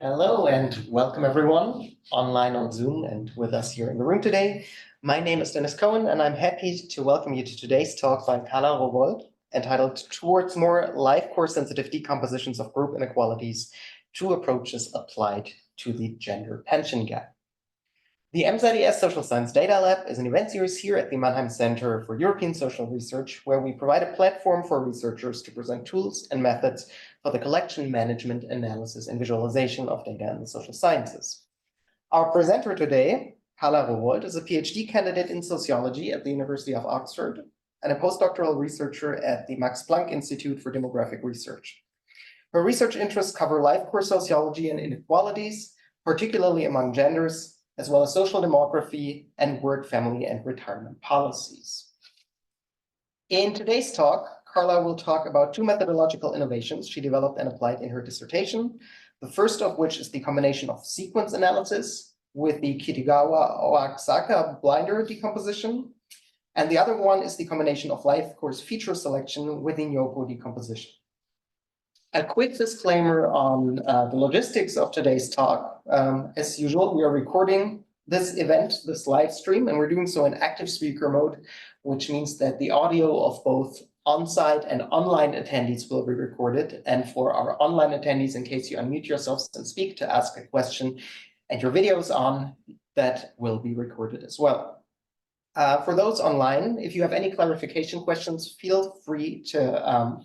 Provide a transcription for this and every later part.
Hello and welcome everyone online on Zoom and with us here in the room today. My name is Dennis Cohen and I'm happy to welcome you to today's talk by Carla Rowold entitled Towards More Life Course Sensitive Decompositions of Group Inequalities, Two Approaches Applied to the Gender Pension Gap. The MZES Social Science Data Lab is an event series here at the Mannheim Center for European Social Research, where we provide a platform for researchers to present tools and methods for the collection, management, analysis, and visualization of data in the social sciences. Our presenter today, Carla Rowold, is a PhD candidate in sociology at the University of Oxford and a postdoctoral researcher at the Max Planck Institute for Demographic Research. Her research interests cover life course sociology and inequalities, particularly among genders, as well as social demography and work, family, and retirement policies. In today's talk, Carla will talk about two methodological innovations she developed and applied in her dissertation, the first of which is the combination of sequence analysis with the Kitagawa-Oaxaca-Blinder decomposition, and the other one is the combination of life course feature selection with the Ñopo decomposition. A quick disclaimer on the logistics of today's talk. As usual, we are recording this event, this live stream, and we're doing so in active speaker mode, which means that the audio of both on-site and online attendees will be recorded. And for our online attendees, in case you unmute yourselves and speak to ask a question and your video is on, that will be recorded as well. For those online, if you have any clarification questions, feel free to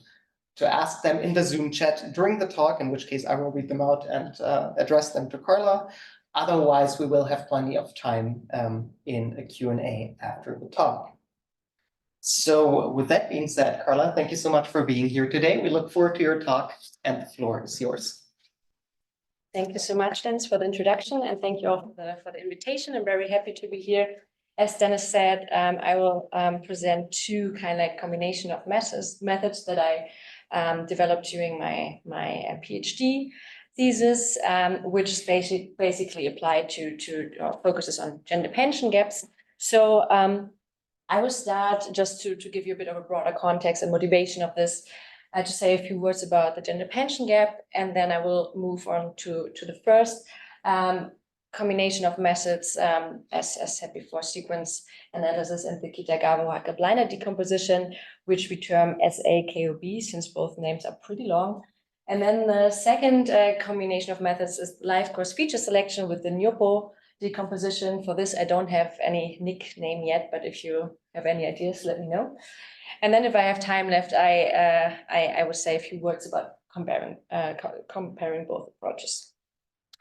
ask them in the Zoom chat during the talk, in which case I will read them out and address them to Carla. Otherwise, we will have plenty of time in a Q&A after the talk. So with that being said, Carla, thank you so much for being here today. We look forward to your talk and the floor is yours. Thank you so much, Dennis, for the introduction, and thank you all for the invitation. I'm very happy to be here. As Dennis said, I will present two kind of combination of methods that I developed during my PhD thesis, which is basically applied to focuses on gender pension gaps. So I will start just to give you a bit of a broader context and motivation of this, to say a few words about the gender pension gap, and then I will move on to the first combination of methods, as said before, sequence analysis and the Kitagawa-Oaxaca-Blinder decomposition, which we term SAKOB, since both names are pretty long. And then the second combination of methods is life course feature selection with the Ñopo decomposition. For this, I don't have any nickname yet, but if you have any ideas, let me know. And then if I have time left, I will say a few words about comparing both approaches.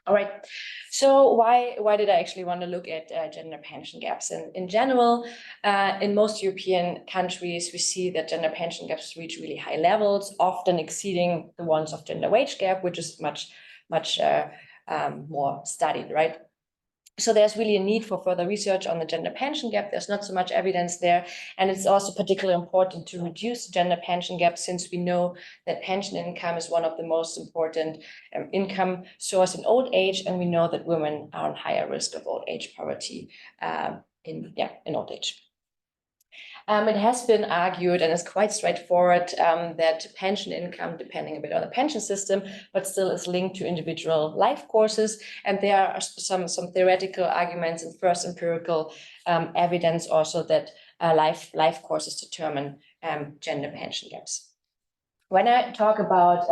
All right, so why did I actually want to look at gender pension gaps? And in general, in most European countries, we see that gender pension gaps reach really high levels, often exceeding the ones of gender wage gap, which is much more studied, right? So there's really a need for further research on the gender pension gap. There's not so much evidence there. And it's also particularly important to reduce the gender pension gap, since we know that pension income is one of the most important income source in old age. And we know that women are on higher risk of old age poverty in old age. It has been argued, and it's quite straightforward, that pension income, depending a bit on the pension system, but still is linked to individual life courses. And there are some theoretical arguments and first empirical evidence also that life courses determine gender pension gaps. When I talk about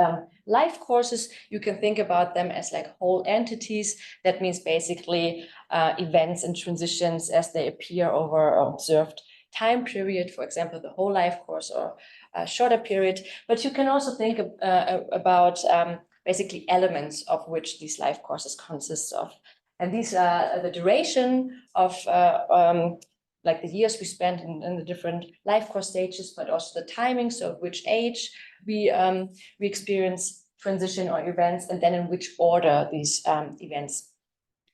life courses, you can think about them as like whole entities. That means basically events and transitions as they appear over observed time period, for example, the whole life course or a shorter period. But you can also think about basically elements of which these life courses consist of. And these are the duration of like the years we spend in the different life course stages, but also the timing, so at which age we experience transition or events, and then in which order these events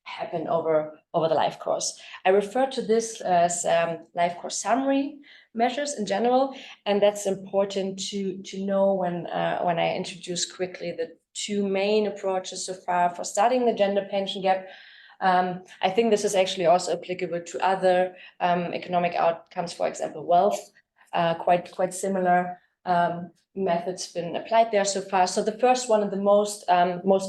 happen over the life course. I refer to this as life course summary measures in general, and that's important to know when I introduce quickly the two main approaches so far for studying the gender pension gap. I think this is actually also applicable to other economic outcomes, for example, wealth, quite similar methods been applied there so far. So the first one and the most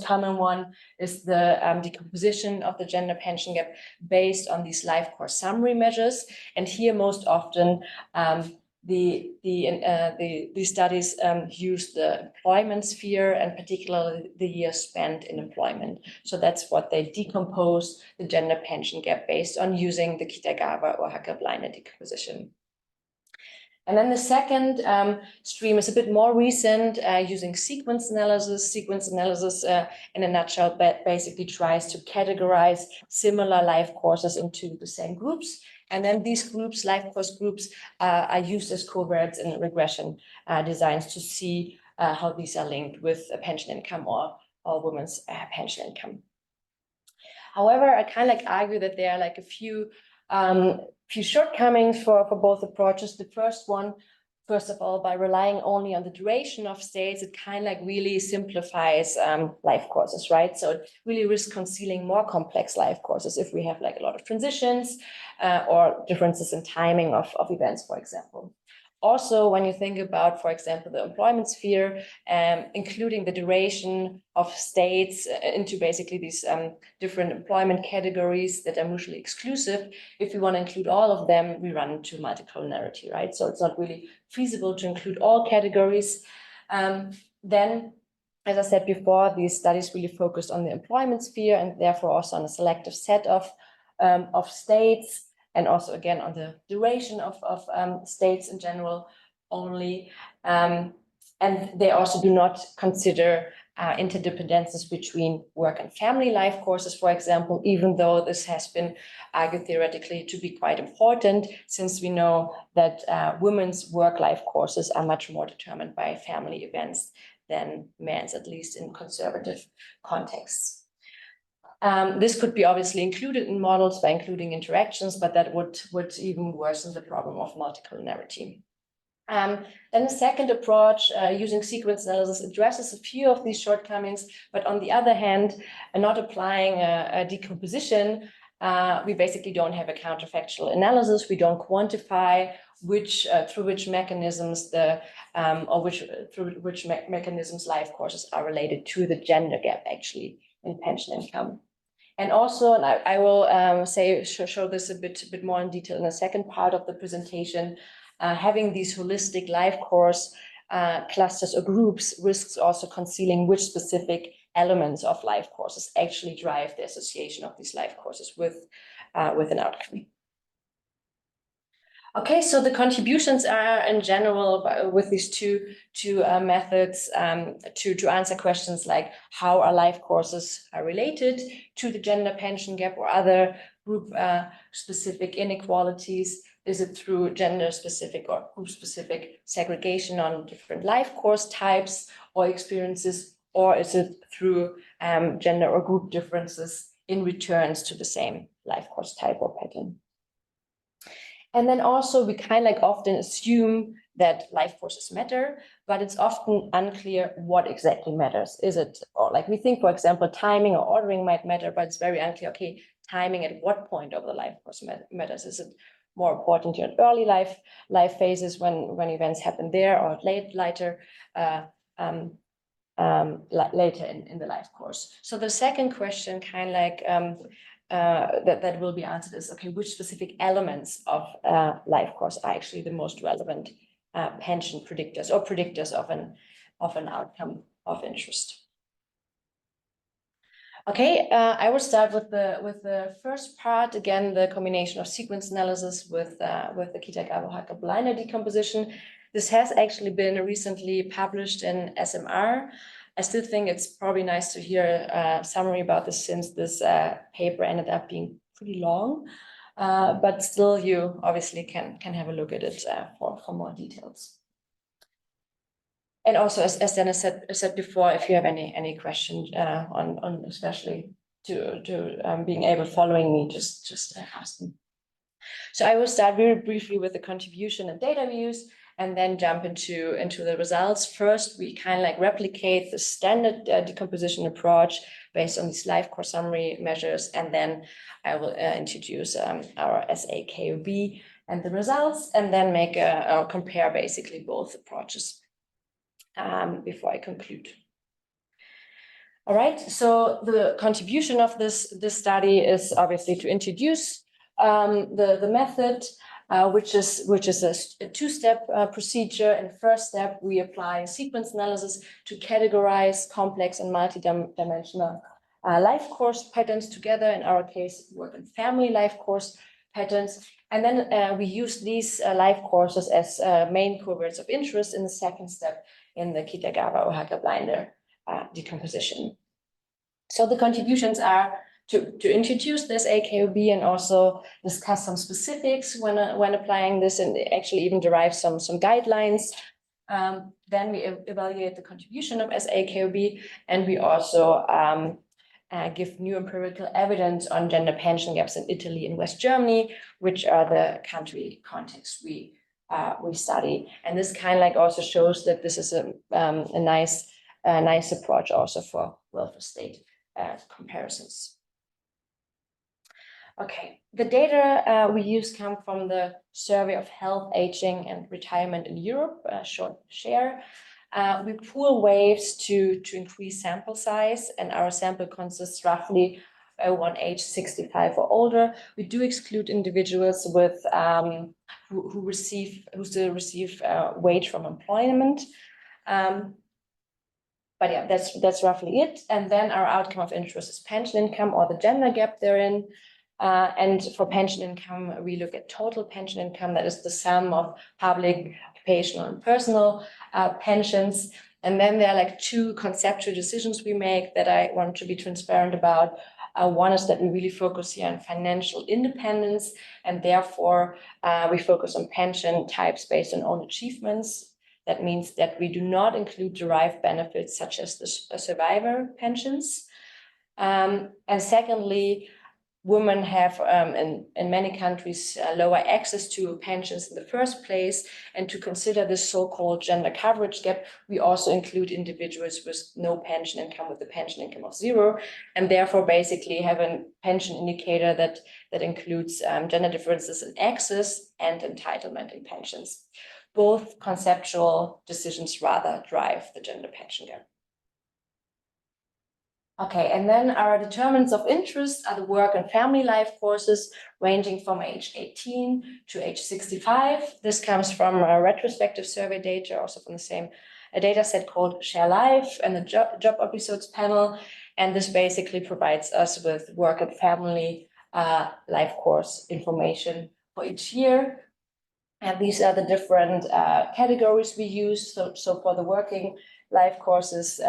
common one is the decomposition of the gender pension gap based on these life course summary measures. And here most often the studies use the employment sphere and particularly the years spent in employment. So that's what they decompose the gender pension gap based on using the Kitagawa-Oaxaca-Blinder decomposition. And then the second stream is a bit more recent, using sequence analysis. Sequence analysis, in a nutshell, basically tries to categorize similar life courses into the same groups. And then these groups, life course groups, are used as covariates in regression designs to see how these are linked with a pension income or women's pension income. However, I kind of like argue that there are like a few shortcomings for both approaches. The first one, first of all, by relying only on the duration of states, it kind of like really simplifies life courses, right? So it really risks concealing more complex life courses if we have like a lot of transitions or differences in timing of events, for example. Also, when you think about, for example, the employment sphere, including the duration of states into basically these different employment categories that are mutually exclusive, if we want to include all of them, we run into multicollinearity, right? So it's not really feasible to include all categories. Then, as I said before, these studies really focused on the employment sphere and therefore also on a selective set of states, and also again on the duration of states in general only. And they also do not consider interdependencies between work and family life courses, for example, even though this has been argued theoretically to be quite important, since we know that women's work life courses are much more determined by family events than men's, at least in conservative contexts. This could be obviously included in models by including interactions, but that would even worsen the problem of multicollinearity. Then the second approach, using sequence analysis, addresses a few of these shortcomings, but on the other hand, not applying a decomposition, we basically don't have a counterfactual analysis. We don't quantify through which mechanisms mechanisms life courses are related to the gender gap actually in pension income. And also, and I will show this a bit more in detail in the second part of the presentation, having these holistic life course clusters or groups risks also concealing which specific elements of life courses actually drive the association of these life courses with an outcome. Okay, so the contributions are in general with these two methods to answer questions like how are life courses related to the gender pension gap or other group specific inequalities. Is it through gender specific or group specific segregation on different life course types or experiences, or is it through gender or group differences in returns to the same life course type or pattern? And then also we kind of like often assume that life courses matter, but it's often unclear what exactly matters. Is it, or like we think, for example, timing or ordering might matter, but it's very unclear, okay, timing at what point of the life course matters. Is it more important in early life phases when events happen there, or later in the life course? So the second question kind of like that will be answered is, okay, which specific elements of life course are actually the most relevant pension predictors or predictors of an outcome of interest? Okay, I will start with the first part. Again, the combination of sequence analysis with the Kitagawa-Oaxaca-Blinder decomposition. This has actually been recently published in SMR. I still think it's probably nice to hear a summary about this, since this paper ended up being pretty long, but still you obviously can have a look at it for more details. And also, as Dennis said before, if you have any questions on especially to being able following me, just ask me. So I will start very briefly with the contribution and data views, and then jump into the results. First, we kind of like replicate the standard decomposition approach based on these life course summary measures, and then I will introduce our SAKOB and the results, and then make compare basically both approaches. before I conclude. All right, so the contribution of this study is obviously to introduce the method, which is a two-step procedure. In the first step, we apply sequence analysis to categorize complex and multi-dimensional life course patterns together. In our case, work and family life course patterns. And then we use these life courses as main cohorts of interest in the second step in the Kitagawa-Oaxaca-Blinder decomposition. So the contributions are to introduce this AKOB and also discuss some specifics when applying this, and actually even derive some guidelines. Then we evaluate the contribution of SAKOB, and we also give new empirical evidence on gender pension gaps in Italy and West Germany, which are the country contexts we study. And this kind of like also shows that this is a nice approach also for welfare state comparisons. Okay, the data we use come from the Survey of Health, Aging and Retirement in Europe, short share. We pool waves to increase sample size, and our sample consists roughly one age 65 or older. We do exclude individuals with who still receive wage from employment. But yeah, that's roughly it. And then our outcome of interest is pension income or the gender gap therein. And for pension income, we look at total pension income, that is the sum of public, occupational, and personal pensions. And then there are like two conceptual decisions we make that I want to be transparent about. One is that we really focus here on financial independence, and therefore we focus on pension types based on own achievements. That means that we do not include derived benefits such as the survivor pensions. And secondly, women have in many countries lower access to pensions in the first place. And to consider this so-called gender coverage gap, we also include individuals with no pension income, with a pension income of 0, and therefore basically have a pension indicator that includes gender differences in access and entitlement in pensions. Both conceptual decisions rather drive the gender pension gap. Okay, and then our determinants of interest are the work and family life courses ranging from age 18 to age 65. This comes from a retrospective survey data, also from the same data set called Share Life and the job episodes panel. And this basically provides us with work and family life course information for each year. And these are the different categories we use. So for the working life courses,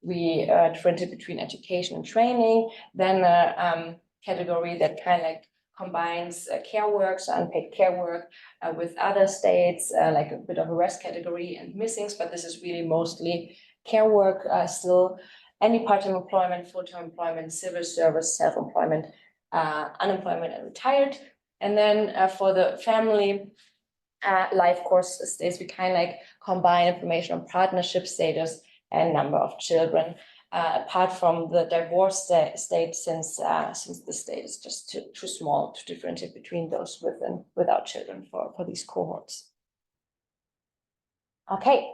we differentiate between education and training. Then a category that kind of like combines care work, so unpaid care work, with other states, like a bit of a rest category and missings, but this is really mostly care work still. Any part-time employment, full-time employment, civil service, self-employment, unemployment, and retired. And then for the family life course states, we kind of like combine information on partnership status and number of children, apart from the divorce state, since the state is just too small to differentiate between those with and without children for these cohorts. Okay.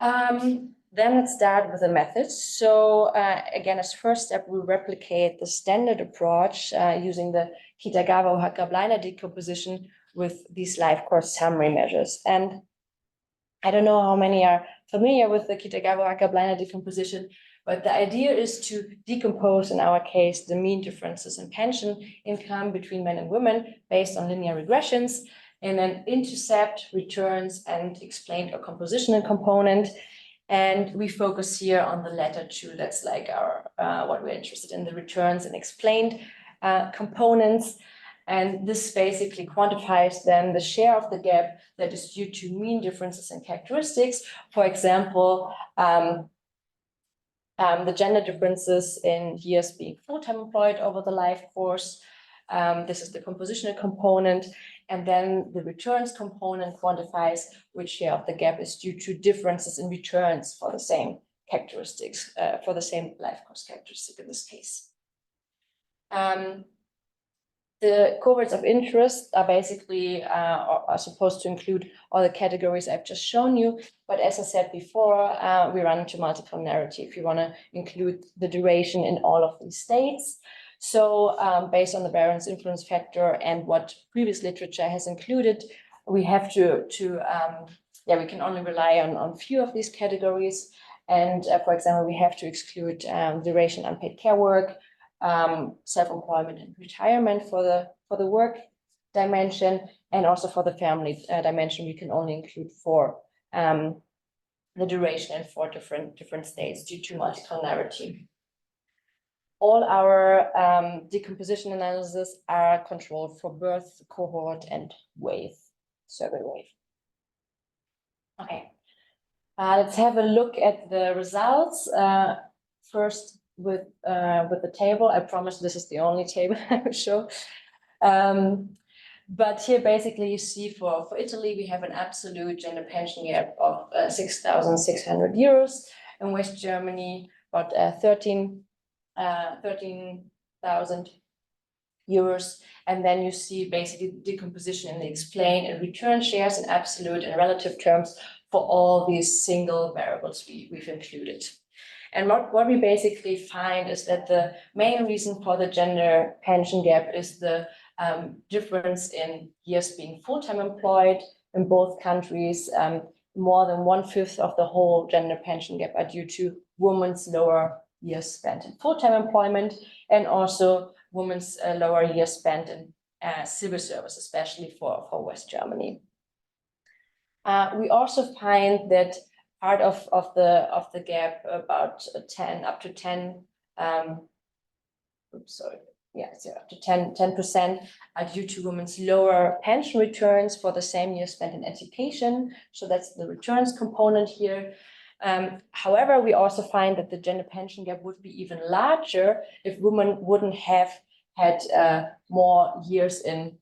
Then let's start with the methods. So again, as first step, we replicate the standard approach using the Kitagawa-Oaxaca-Blinder decomposition with these life course summary measures. And I don't know how many are familiar with the Kitagawa-Oaxaca-Blinder decomposition, but the idea is to decompose, in our case, the mean differences in pension income between men and women based on linear regressions, and then intercept, returns, and explained or compositional component. And we focus here on the latter two. That's like our what we're interested in, the returns and explained components. And this basically quantifies then the share of the gap that is due to mean differences in characteristics. For example, the gender differences in years being full-time employed over the life course. This is the compositional component. And then the returns component quantifies which share of the gap is due to differences in returns for the same characteristics, for the same life course characteristic in this case. The cohorts of interest are basically are supposed to include all the categories I've just shown you. But as I said before, we run into multiple narrative if you want to include the duration in all of these states. So based on the variance influence factor and what previous literature has included, we have we can only rely on few of these categories. And for example, we have to exclude duration unpaid care work, self-employment and retirement for the work dimension, and also for the family dimension, we can only include for the duration in 4 different states due to multicollarity. All our decomposition analysis are controlled for birth, cohort, and survey wave. Okay, let's have a look at the results. First with the table. I promise this is the only table I will show. But here basically you see for Italy, we have an absolute gender pension gap of 6,600 euros. In West Germany, about 13,000 euros. And then you see basically decomposition in the explain and return shares in absolute and relative terms for all these single variables we've included. And what we basically find is that the main reason for the gender pension gap is the difference in years being full-time employed in both countries. More than 1/5 of the whole gender pension gap are due to women's lower years spent in full-time employment, and also women's lower years spent in civil service, especially for West Germany. We also find that part of the gap, about 10 up to 10 up to 10% are due to women's lower pension returns for the same year spent in education. So that's the returns component here. However, we also find that the gender pension gap would be even larger if women wouldn't have had more years in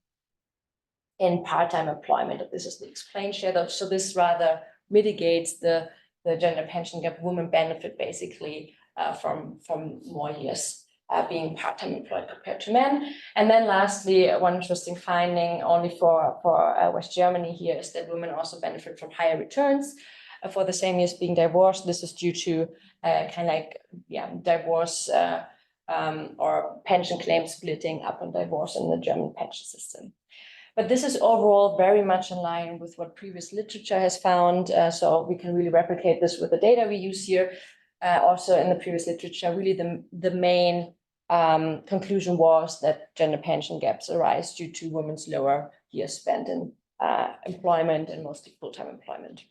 part-time employment. This is the explained share. So this rather mitigates the gender pension gap. Women benefit basically from more years being part-time employed compared to men. And then lastly, one interesting finding only for West Germany here is that women also benefit from higher returns for the same years being divorced. This is due to divorce or pension claim splitting upon divorce in the German pension system. But this is overall very much in line with what previous literature has found. So we can really replicate this with the data we use here. Also in the previous literature, really the main conclusion was that gender pension gaps arise due to women's lower years spent in employment and mostly full-time employment.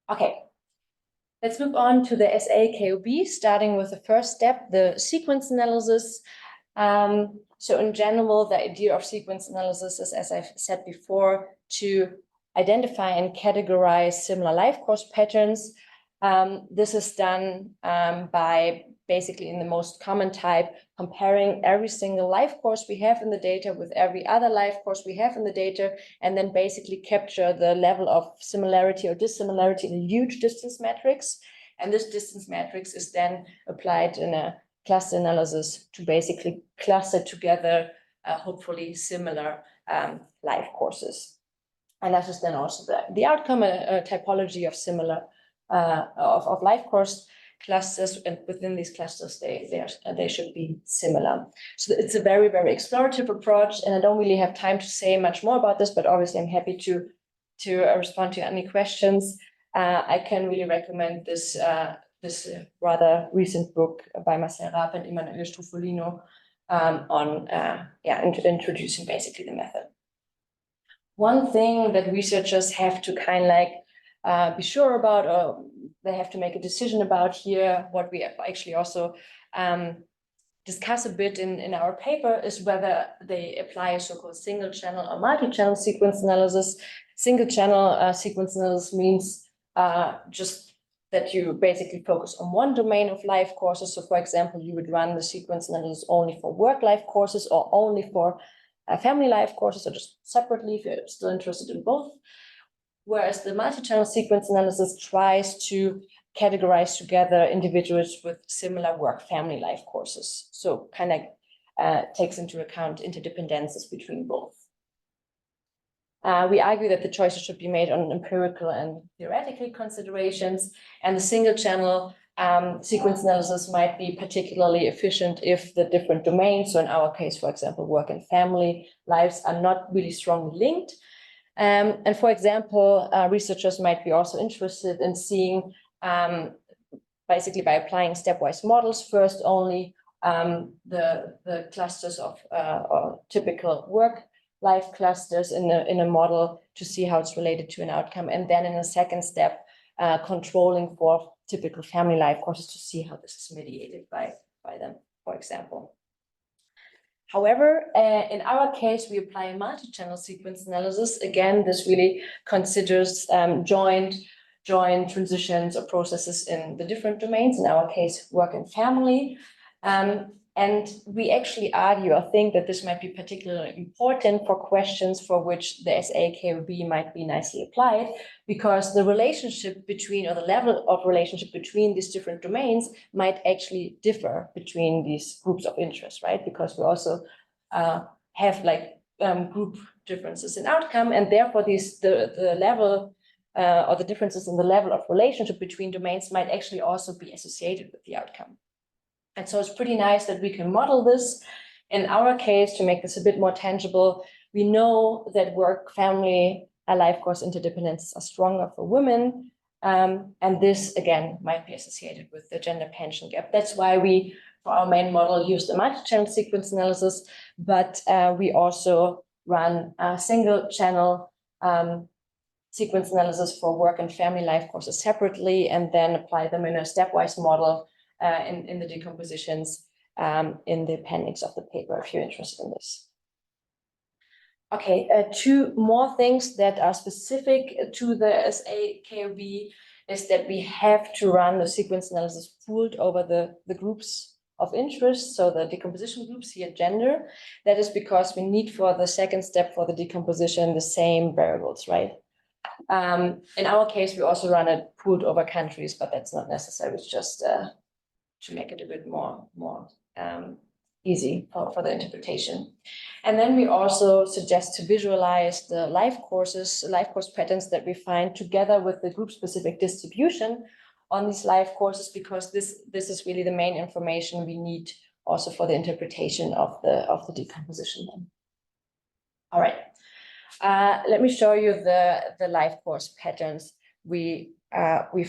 Okay, let's move on to the SA-KOB, starting with the first step, the sequence analysis. So in general, the idea of sequence analysis is, as I've said before, to identify and categorize similar life course patterns. This is done by basically, in the most common type, comparing every single life course we have in the data with every other life course we have in the data, and then basically capture the level of similarity or dissimilarity in a huge distance matrix. And this distance matrix is then applied in a cluster analysis to basically cluster together hopefully similar life courses. And that is then also the outcome, a typology of similar of life course clusters, and within these clusters they should be similar. So it's a very, very explorative approach, and I don't really have time to say much more about this, but obviously I'm happy to respond to any questions. I can really recommend this rather recent book by Marcel Raab and Emanuele Strufolino on introducing basically the method. One thing that researchers have to kind of like be sure about, or they have to make a decision about here, what we actually also discuss a bit in our paper, is whether they apply a so-called single channel or multi-channel sequence analysis. Single channel sequence analysis means just that you basically focus on one domain of life courses. So for example, you would run the sequence analysis only for work life courses or only for family life courses, or just separately if you're still interested in both. Whereas the multi-channel sequence analysis tries to categorize together individuals with similar work family life courses. So kind of takes into account interdependencies between both. We argue that the choices should be made on empirical and theoretical considerations, and the single channel sequence analysis might be particularly efficient if the different domains, so in our case, for example, work and family lives, are not really strongly linked. And for example, researchers might be also interested in seeing, basically by applying stepwise models, first only the clusters of or typical work-life clusters in a model to see how it's related to an outcome, and then in a second step, controlling for typical family life courses to see how this is mediated by them, for example. However, in our case, we apply a multi-channel sequence analysis. Again, this really considers joint transitions or processes in the different domains, in our case, work and family. And we actually argue, I think, that this might be particularly important for questions for which the SA-KOB might be nicely applied, because the relationship between, or the level of relationship between these different domains might actually differ between these groups of interest, right? Because we also have like group differences in outcome, and therefore the level or the differences in the level of relationship between domains might actually also be associated with the outcome. And so it's pretty nice that we can model this. In our case, to make this a bit more tangible, we know that work, family, life course interdependencies are stronger for women. And this, again, might be associated with the gender pension gap. That's why we, for our main model, use the multi-channel sequence analysis, but we also run a single channel sequence analysis for work and family life courses separately, and then apply them in a stepwise model in the decompositions in the appendix of the paper, if you're interested in this. Okay, two more things that are specific to the SA-KOB is that we have to run the sequence analysis pooled over the groups of interest, so the decomposition groups here, gender. That is because we need for the second step for the decomposition the same variables, right? In our case, we also run it pooled over countries, but that's not necessary. It's just to make it a bit more easy for the interpretation. And then we also suggest to visualize the life course patterns that we find together with the group-specific distribution on these life courses, because this is really the main information we need also for the interpretation of the decomposition then. All right, let me show you the life course patterns we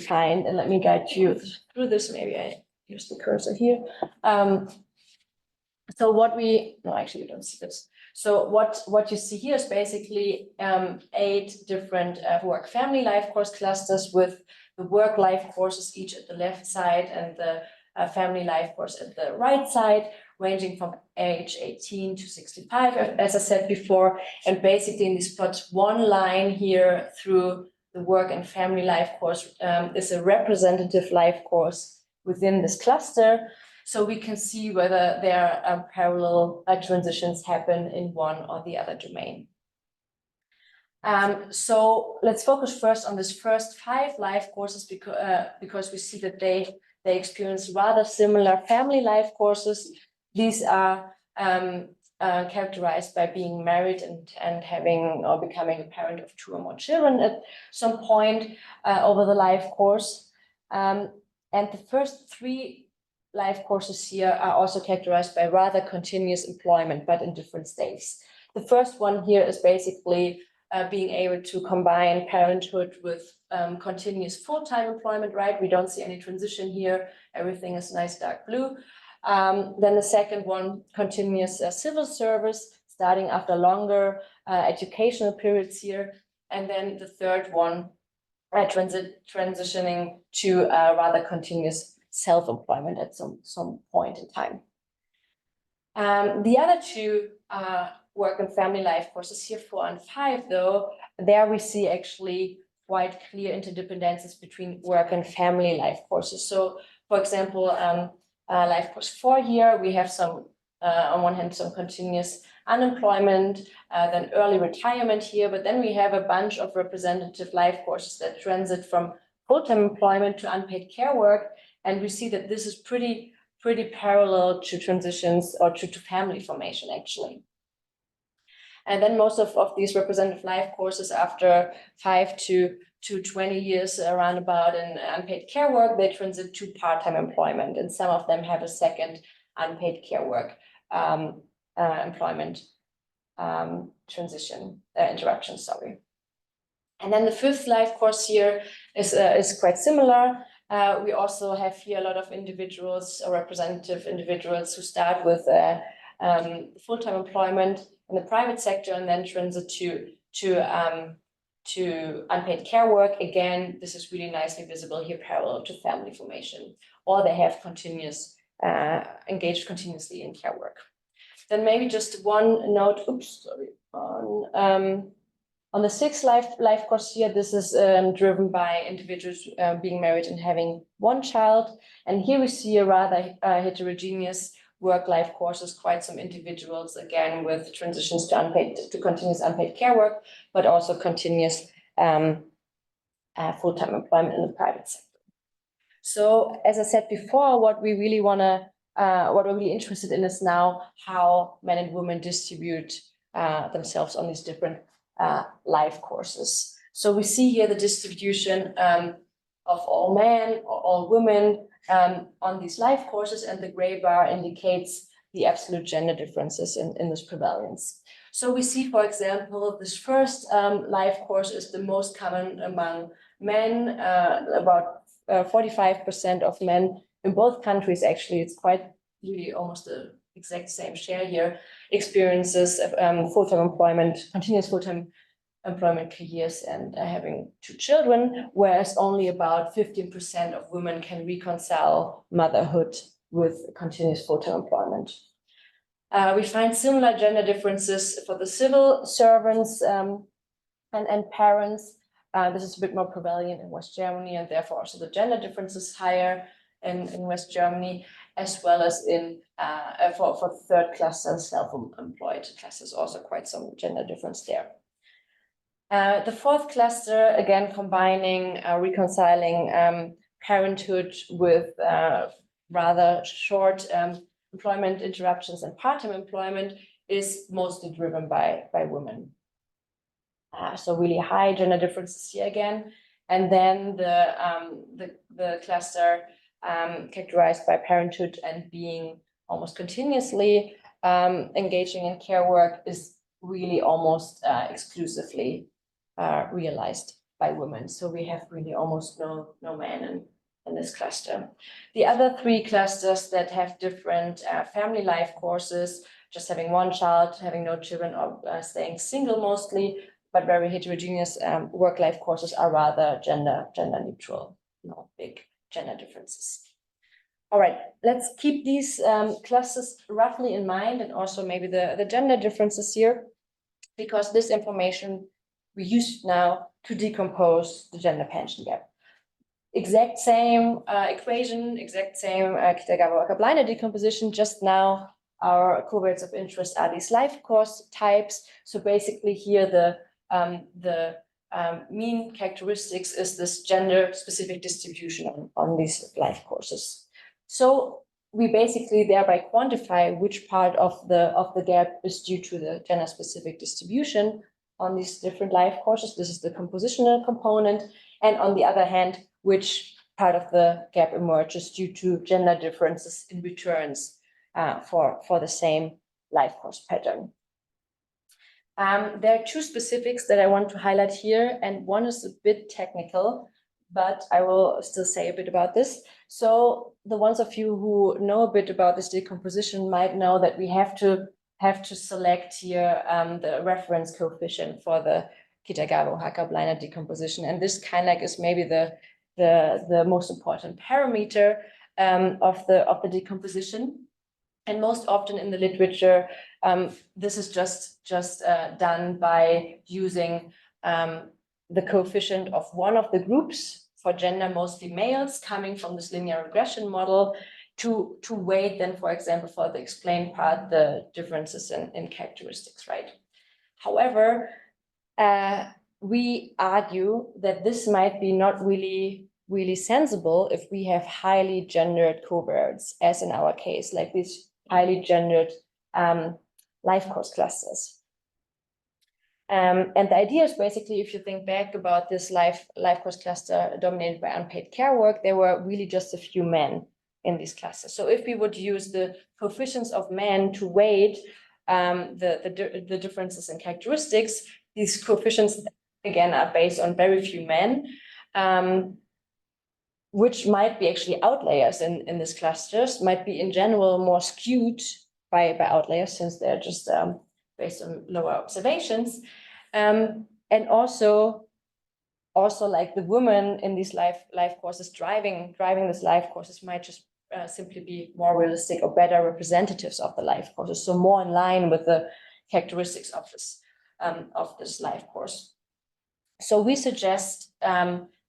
find, and let me guide you through this. Maybe I use the cursor here. So what no, actually you don't see this. So what you see here is basically 8 different work family life course clusters with the work life courses each at the left side and the family life course at the right side, ranging from age 18 to 65, as I said before. And basically in this plot, one line here through the work and family life course is a representative life course within this cluster, so we can see whether there are parallel transitions happen in one or the other domain. So let's focus first on this first 5 life courses, because we see that they experience rather similar family life courses. These are characterized by being married and having or becoming a parent of 2 or more children at some point over the life course. And the first 3 life courses here are also characterized by rather continuous employment, but in different states. The first one here is basically being able to combine parenthood with continuous full-time employment, right? We don't see any transition here. Everything is nice dark blue. Then the second one, continuous civil service, starting after longer educational periods here. And then the third one, transitioning to rather continuous self-employment at some point in time. The other 2 work and family life courses here, 4 and 5, though, there we see actually quite clear interdependencies between work and family life courses. So, for example, life course 4 here, we have some, on one hand, some continuous unemployment, then early retirement here, but then we have a bunch of representative life courses that transit from full-time employment to unpaid care work, and we see that this is pretty pretty parallel to transitions or to family formation, actually. And then most of these representative life courses, after 5 to 20 years around about in unpaid care work, they transit to part-time employment, and some of them have a second unpaid care work employment interruption, sorry. And then the 5th life course here is quite similar. We also have here a lot of individuals or representative individuals who start with full-time employment in the private sector and then transit to unpaid care work. Again, this is really nicely visible here, parallel to family formation, or they have engaged continuously in care work. Then maybe just one note, on the 6th life course here, this is driven by individuals being married and having one child. And here we see a rather heterogeneous work-life courses, quite some individuals, again, with transitions to continuous unpaid care work, but also continuous full-time employment in the private sector. So as I said before, what we're really interested in is now how men and women distribute themselves on these different life courses. So we see here the distribution of all men or all women on these life courses, and the gray bar indicates the absolute gender differences in this prevalence. So we see, for example, this first life course is the most common among men, about 45% of men in both countries, actually, it's quite really almost the exact same share here, experiences full-time employment, continuous full-time employment careers and having 2 children, whereas only about 15% of women can reconcile motherhood with continuous full-time employment. We find similar gender differences for the civil servants and parents. This is a bit more prevalent in West Germany, and therefore also the gender difference is higher in West Germany, as well as in for the 3rd cluster, self-employed classes, also quite some gender difference there. The 4th cluster, again, combining reconciling parenthood with rather short employment interruptions and part-time employment, is mostly driven by women. So really high gender differences here again. And then the cluster characterized by parenthood and being almost continuously engaging in care work is really almost exclusively realized by women. So we have really almost no men in this cluster. The other 3 clusters that have different family life courses, just having one child, having no children, or staying single mostly, but very heterogeneous work-life courses, are rather gender neutral, no big gender differences. All right, let's keep these clusters roughly in mind, and also maybe the gender differences here, because this information we use now to decompose the gender pension gap. Exact same equation, exact same Kitagawa-Oaxaca-Blinder decomposition. Just now, our covariates of interest are these life course types. So basically here, the mean characteristics is this gender-specific distribution on these life courses. So we basically thereby quantify which part of the gap is due to the gender-specific distribution on these different life courses. This is the compositional component. And on the other hand, which part of the gap emerges due to gender differences in returns for the same life course pattern. There are 2 specifics that I want to highlight here, and one is a bit technical, but I will still say a bit about this. So the ones of you who know a bit about this decomposition might know that we have to select here the reference coefficient for the Kitagawa-Oaxaca-Blinder decomposition, and this kind of is maybe the most important parameter of the decomposition. And most often in the literature, this is just done by using the coefficient of one of the groups for gender, mostly males, coming from this linear regression model, to weight then, for example, for the explained part, the differences in characteristics, right? However, we argue that this might be not really really sensible if we have highly gendered covariates, as in our case, like these highly gendered life course clusters. And the idea is basically, if you think back about this life course cluster dominated by unpaid care work, there were really just a few men in these clusters. So if we would use the coefficients of men to weight the differences in characteristics, these coefficients, again, are based on very few men, which might be actually outliers in these clusters, might be in general more skewed by outliers, since they're just based on lower observations. And also like the women in these life courses driving this life courses might just simply be more realistic or better representatives of the life courses, so more in line with the characteristics of this life course. So we suggest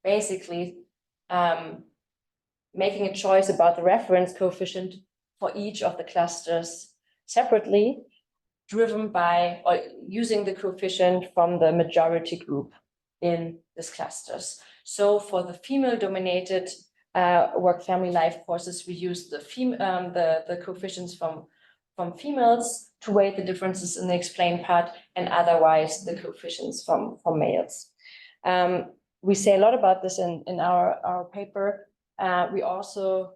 basically making a choice about the reference coefficient for each of the clusters separately, driven by or using the coefficient from the majority group in these clusters. So for the female-dominated work family life courses, we use the coefficients from females to weight the differences in the explained part, and otherwise the coefficients from males. We say a lot about this in our paper. We also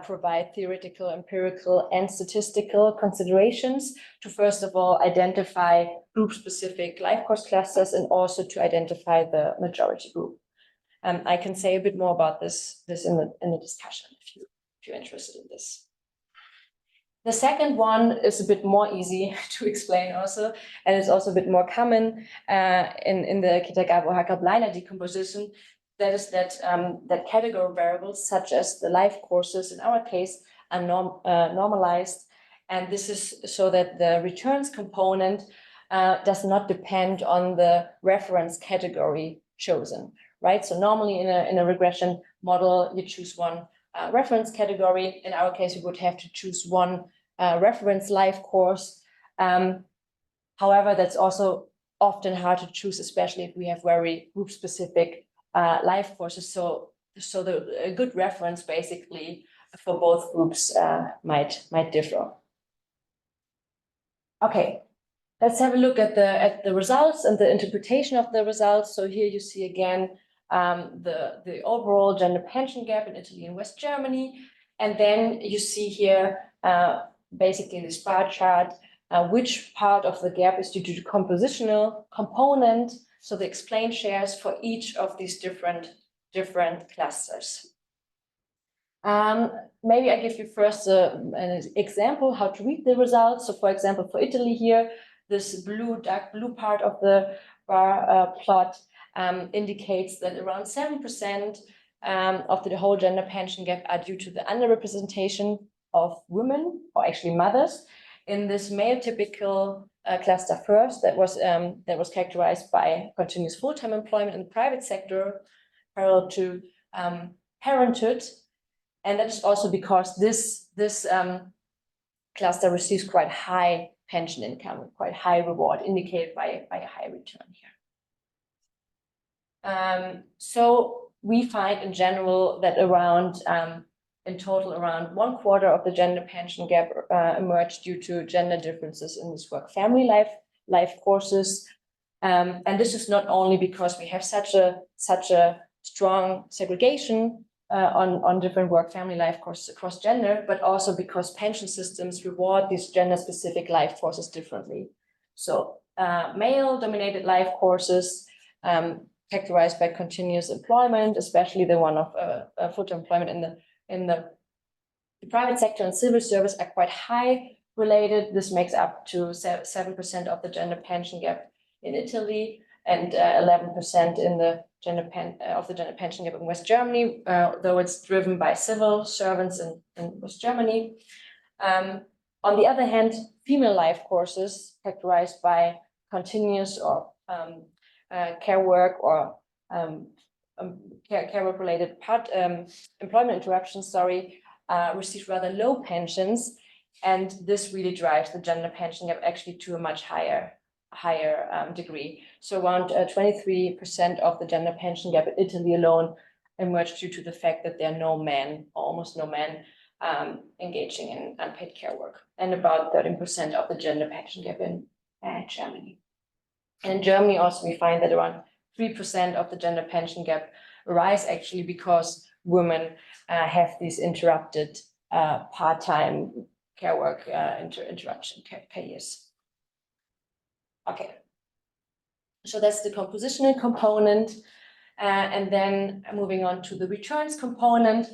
provide theoretical, empirical, and statistical considerations to, first of all, identify group-specific life course clusters, and also to identify the majority group. I can say a bit more about this in the discussion if you're interested in this. The second one is a bit more easy to explain also, and it's also a bit more common in the Kitagawa-Oaxaca-Blinder decomposition. That is that category variables, such as the life courses in our case, are normalized. And this is so that the returns component does not depend on the reference category chosen, right? So normally in a regression model, you choose one reference category. In our case, we would have to choose one reference life course. However, that's also often hard to choose, especially if we have very group-specific life courses. So a good reference basically for both groups might differ. Okay, let's have a look at the results and the interpretation of the results. So here you see again the overall gender pension gap in Italy and West Germany, and then you see here basically in this bar chart which part of the gap is due to the compositional component. So the explained shares for each of these different clusters. Maybe I give you first an example how to read the results. So for example, for Italy here, this dark blue part of the bar plot indicates that around 7% of the whole gender pension gap are due to the underrepresentation of women, or actually mothers, in this male typical cluster first, that was characterized by continuous full-time employment in the private sector parallel to parenthood. And that is also because this cluster receives quite high pension income, quite high reward, indicated by a high return here. So we find in general that in total, around 1/4 of the gender pension gap emerged due to gender differences in this work family life courses. And this is not only because we have such a strong segregation on different work family life courses across gender, but also because pension systems reward these gender-specific life courses differently. So male dominated life courses characterized by continuous employment, especially the one of full-time employment in the private sector and civil service, are quite high related. This makes up to 7% of the gender pension gap in Italy, and 11% in the gender pension gap in West Germany, though it's driven by civil servants in West Germany. On the other hand, female life courses characterized by continuous or care work or care work related employment interruptions, receive rather low pensions, and this really drives the gender pension gap actually to a much higher degree. So around 23% of the gender pension gap in Italy alone emerged due to the fact that there are no men, or almost no men, engaging in unpaid care work, and about 13% of the gender pension gap in Germany. And in Germany also we find that around 3% of the gender pension gap arise actually because women have these interrupted part-time care work interruption years. Okay, so that's the compositional component, and then moving on to the returns component.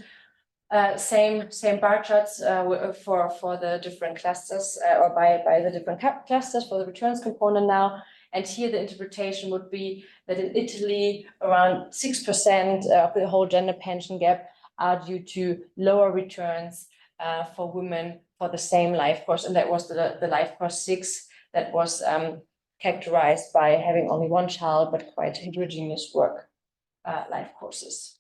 Same bar charts for the different clusters, or by the different clusters for the returns component now. And here the interpretation would be that in Italy, around 6% of the whole gender pension gap are due to lower returns for women for the same life course. And that was the life course 6 that was characterized by having only one child, but quite heterogeneous work life courses.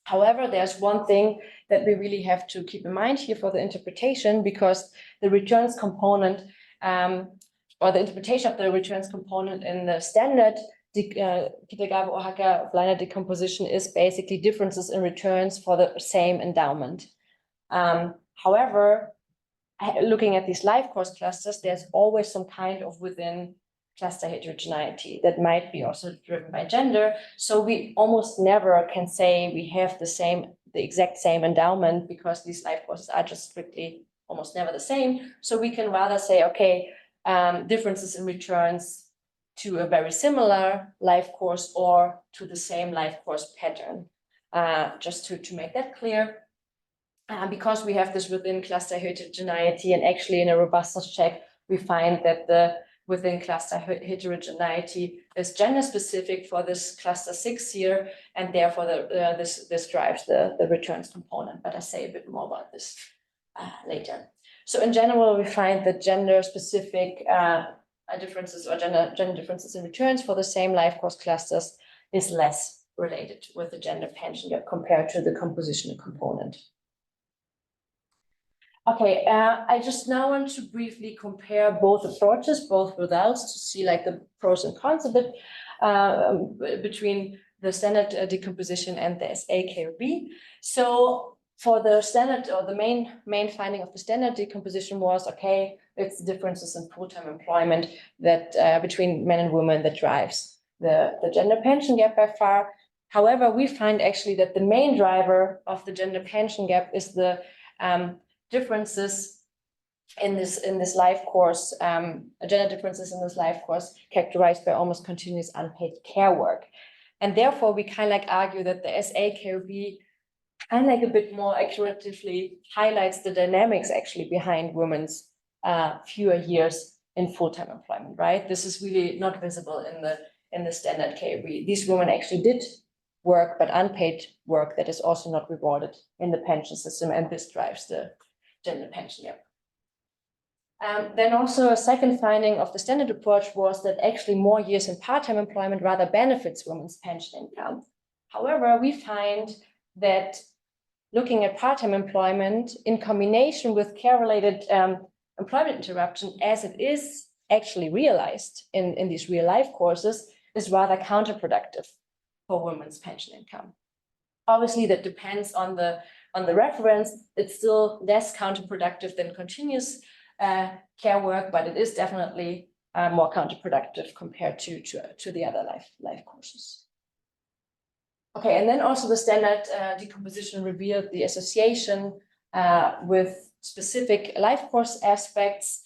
However, there's one thing that we really have to keep in mind here for the interpretation, because the returns component, or the interpretation of the returns component in the standard Kitagawa-Oaxaca-Blinder decomposition is basically differences in returns for the same endowment. However, looking at these life course clusters, there's always some kind of within cluster heterogeneity that might be also driven by gender. So we almost never can say we have the exact same endowment, because these life courses are just strictly almost never the same. So we can rather say, okay, differences in returns to a very similar life course or to the same life course pattern, just to make that clear. Because we have this within cluster heterogeneity, and actually in a robustness check, we find that the within cluster heterogeneity is gender specific for this cluster 6 here, and therefore this drives the returns component. But I'll say a bit more about this later. So in general, we find that gender specific differences or gender differences in returns for the same life course clusters is less related with the gender pension gap compared to the compositional component. Okay, I just now want to briefly compare both approaches, both results, to see like the pros and cons of it between the standard decomposition and the SAKB. So for the standard, or the main finding of the standard decomposition was, okay, it's differences in full-time employment that between men and women that drives the gender pension gap by far. However, we find actually that the main driver of the gender pension gap is the differences in this life course, gender differences in this life course characterized by almost continuous unpaid care work. And therefore, we kind of like argue that the SAKB kind of like a bit more accurately highlights the dynamics actually behind women's fewer years in full-time employment, right? This is really not visible in the standard KB. These women actually did work, but unpaid work that is also not rewarded in the pension system, and this drives the gender pension gap. Then also a second finding of the standard approach was that actually more years in part-time employment rather benefits women's pension income. However, we find that looking at part-time employment in combination with care-related employment interruption, as it is actually realized in these real-life courses, is rather counterproductive for women's pension income. Obviously, that depends on the reference. It's still less counterproductive than continuous care work, but it is definitely more counterproductive compared to the other life courses. Okay, and then also the standard decomposition revealed the association with specific life course aspects,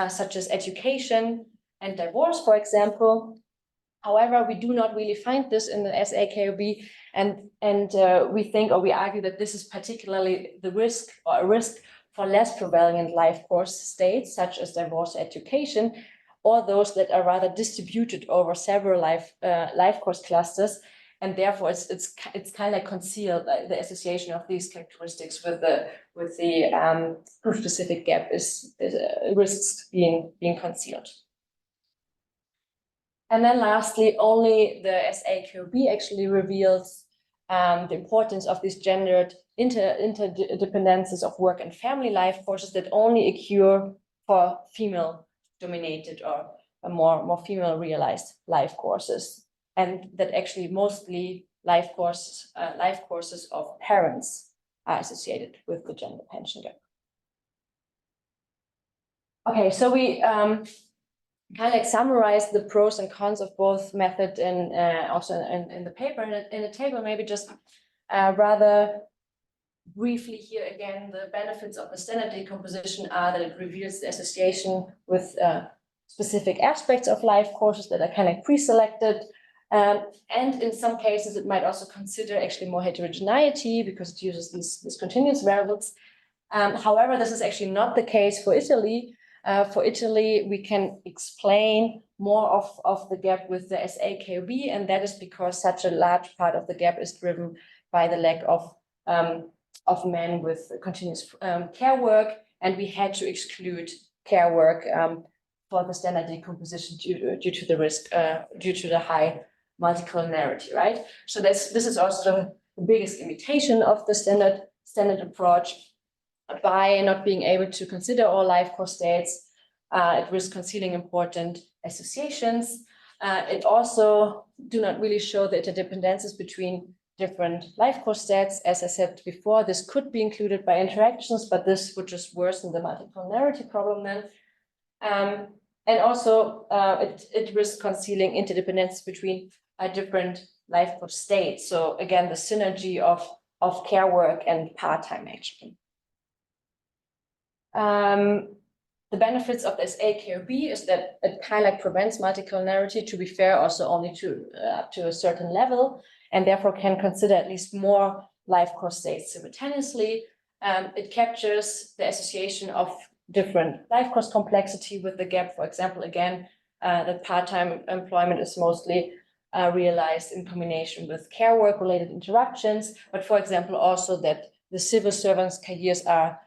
such as education and divorce, for example. However, we do not really find this in the SAKB, and we think, or we argue, that this is particularly the risk, or a risk for less prevalent life course states, such as divorce, education, or those that are rather distributed over several life course clusters, and therefore it's kind of like concealed. The association of these characteristics with the group specific gap is risks being concealed. And then lastly, only the SAKB actually reveals the importance of these gendered interdependencies of work and family life courses that only occur for female-dominated or more female-realized life courses, and that actually mostly life courses of parents are associated with the gender pension gap. Okay, so we kind of like summarize the pros and cons of both method and also in the paper. In the table, maybe just rather briefly here again, the benefits of the standard decomposition are that it reveals the association with specific aspects of life courses that are kind of pre-selected. And in some cases, it might also consider actually more heterogeneity because it uses these continuous variables. However, this is actually not the case for Italy. For Italy, we can explain more of the gap with the SAKB, and that is because such a large part of the gap is driven by the lack of men with continuous care work, and we had to exclude care work for the standard decomposition due to the risk, due to the high multicollinearity, right? So this is also the biggest limitation of the standard approach. By not being able to consider all life course states, it risks concealing important associations. It also do not really show the interdependencies between different life course states. As I said before, this could be included by interactions, but this would just worsen the multicollinearity problem then. And also, it risks concealing interdependencies between different life course states. So again, the synergy of care work and part-time action. The benefits of this AKOB is that it kind of like prevents multicollinearity, to be fair, also only to up to a certain level, and therefore can consider at least more life course states simultaneously. It captures the association of different life course complexity with the gap. For example, again, that part-time employment is mostly realized in combination with care work related interruptions, but for example, also that the civil servants' careers are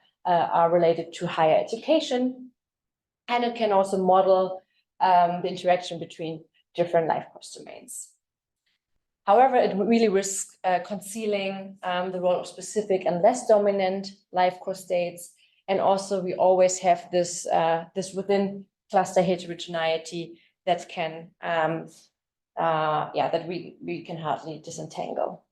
related to higher education, and it can also model the interaction between different life course domains. However, it really risks concealing the role of specific and less dominant life course states, and also we always have this within cluster heterogeneity that can that we can hardly disentangle.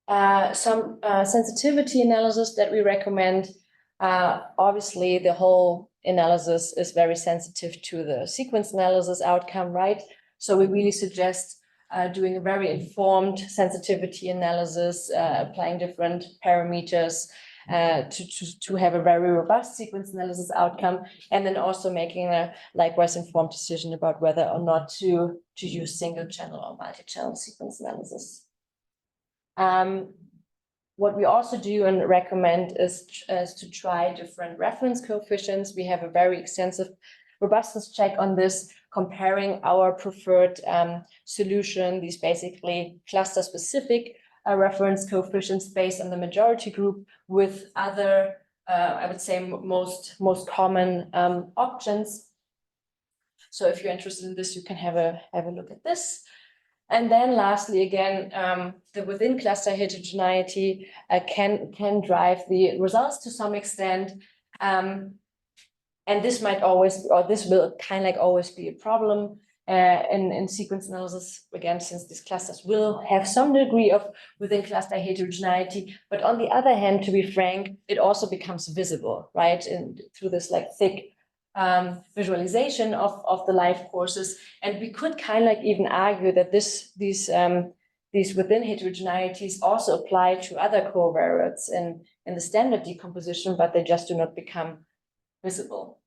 Some sensitivity analysis that we recommend. Obviously, the whole analysis is very sensitive to the sequence analysis outcome, right? So we really suggest doing a very informed sensitivity analysis, applying different parameters to have a very robust sequence analysis outcome, and then also making a likewise informed decision about whether or not to use single channel or multi-channel sequence analysis. What we also do and recommend is to try different reference coefficients. We have a very extensive robustness check on this, comparing our preferred solution, these basically cluster-specific reference coefficients based on the majority group, with other, I would say, most common options. So if you're interested in this, you can have a look at this. And then lastly, again, the within cluster heterogeneity can drive the results to some extent. And this might always, or this will kind of like always be a problem in sequence analysis, again, since these clusters will have some degree of within cluster heterogeneity. But on the other hand, to be frank, it also becomes visible, right? And through this like thick visualization of the life courses, and we could kind of like even argue that these within heterogeneities also apply to other covariates in the standard decomposition, but they just do not become visible.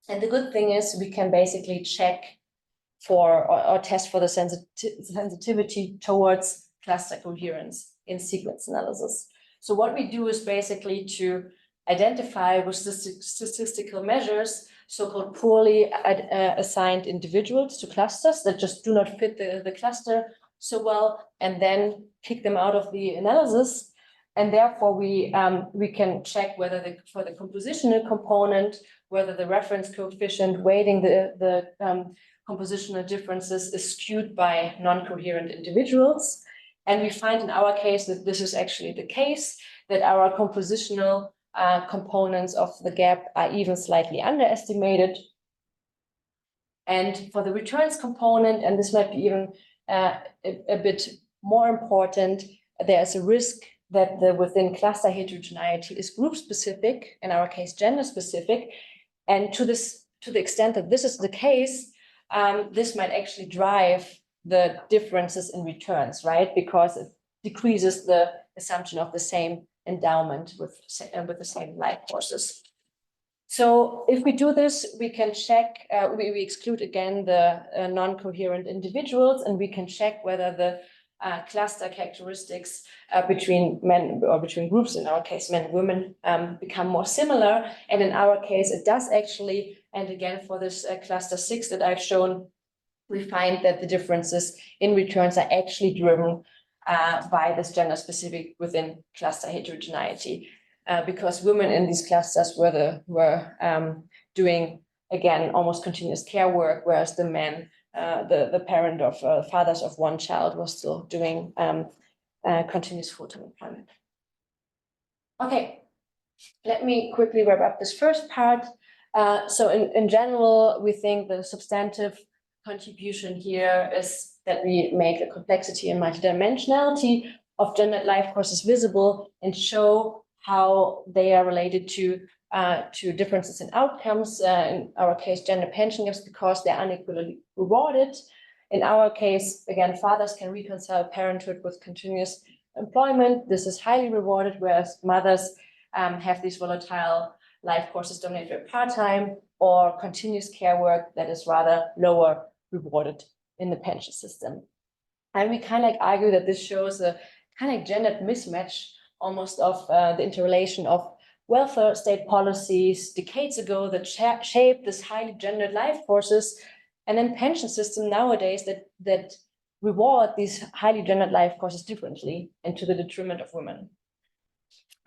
And the good thing is we can basically check for or test for the sensitivity towards cluster coherence in sequence analysis. So what we do is basically to identify with statistical measures so-called poorly assigned individuals to clusters that just do not fit the cluster so well, and then kick them out of the analysis. And therefore, we can check whether for the compositional component, whether the reference coefficient weighting the compositional differences is skewed by non-coherent individuals. And we find in our case that this is actually the case, that our compositional components of the gap are even slightly underestimated. And for the returns component, and this might be even a bit more important, there's a risk that within cluster heterogeneity is group specific, in our case gender specific, and to the extent that this is the case, this might actually drive the differences in returns, right? Because it decreases the assumption of the same endowment with the same life forces. So if we do this, we can check, we exclude again the non-coherent individuals, and we can check whether the cluster characteristics between men or between groups, in our case men and women, become more similar. And in our case, it does actually. And again, for this cluster 6 that I've shown, we find that the differences in returns are actually driven by this gender specific within cluster heterogeneity, because women in these clusters were doing, again, almost continuous care work, whereas the men, the parent of fathers of one child, was still doing continuous full-time employment. Okay, let me quickly wrap up this first part. So in general, we think the substantive contribution here is that we make the complexity and multidimensionality of gendered life courses visible and show how they are related to differences in outcomes. In our case, gender pension gaps, because they're unequally rewarded. In our case, again, fathers can reconcile parenthood with continuous employment. This is highly rewarded, whereas mothers have these volatile life courses dominated by part-time or continuous care work that is rather lower rewarded in the pension system. And we kind of like argue that this shows a kind of gendered mismatch almost of the interrelation of welfare state policies decades ago that shaped this highly gendered life courses, and then pension system nowadays that reward these highly gendered life courses differently and to the detriment of women.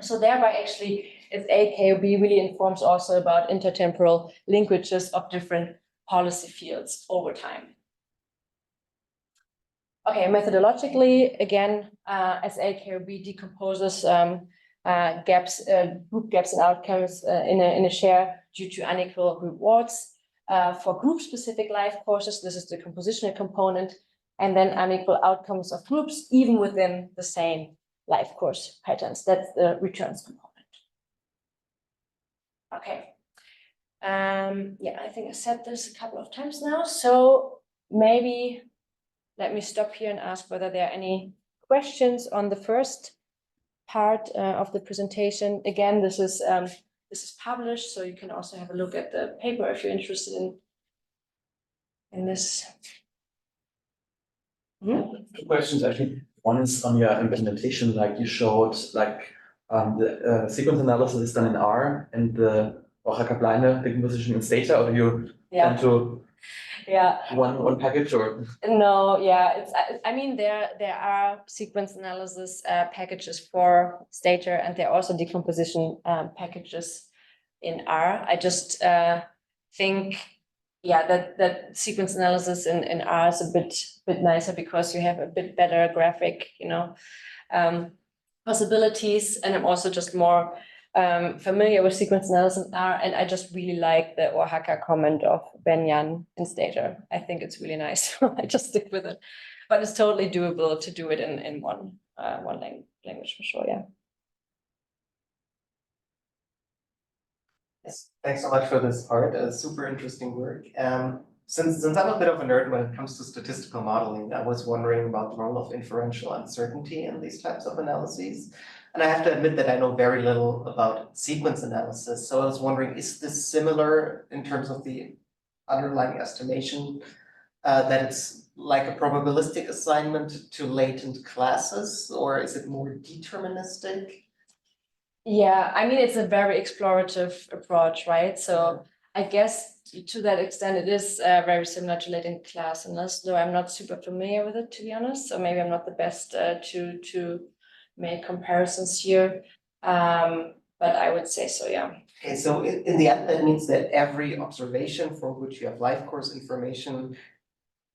So thereby actually, its AKOB really informs also about intertemporal linkages of different policy fields over time. Okay, methodologically, again, as AKOB decomposes gaps, group gaps and outcomes in a share due to unequal rewards. For group-specific life courses, this is the compositional component, and then unequal outcomes of groups, even within the same life course patterns. That's the returns component. Okay. Yeah, I think I said this a couple of times now. So maybe let me stop here and ask whether there are any questions on the first part of the presentation. Again, this is published, so you can also have a look at the paper if you're interested in this. Two questions actually. One is on your implementation, like you showed, like the sequence analysis is done in R and the Oaxaca-Blinder decomposition in Stata, or do you tend to one package or? No, yeah, I mean there are sequence analysis packages for Stata, and there are also decomposition packages in R. I just think that sequence analysis in R is a bit nicer because you have a bit better graphic, possibilities, and I'm also just more familiar with sequence analysis in R, and I just really like the Oaxaca comment of Ben-Yan in Stata. I think it's really nice. I just stick with it, but it's totally doable to do it in one language for sure. Yeah. Yes, thanks so much for this part. Super interesting work. Since I'm a bit of a nerd when it comes to statistical modeling, I was wondering about the role of inferential uncertainty in these types of analyses. And I have to admit that I know very little about sequence analysis. So I was wondering, is this similar in terms of the underlying estimation, that it's like a probabilistic assignment to latent classes, or is it more deterministic? Yeah, I mean, it's a very explorative approach, right? So I guess to that extent, it is very similar to latent class analysis, though I'm not super familiar with it, to be honest. So maybe I'm not the best to make comparisons here, but I would say so, yeah. Okay, so in the end, that means that every observation for which you have life course information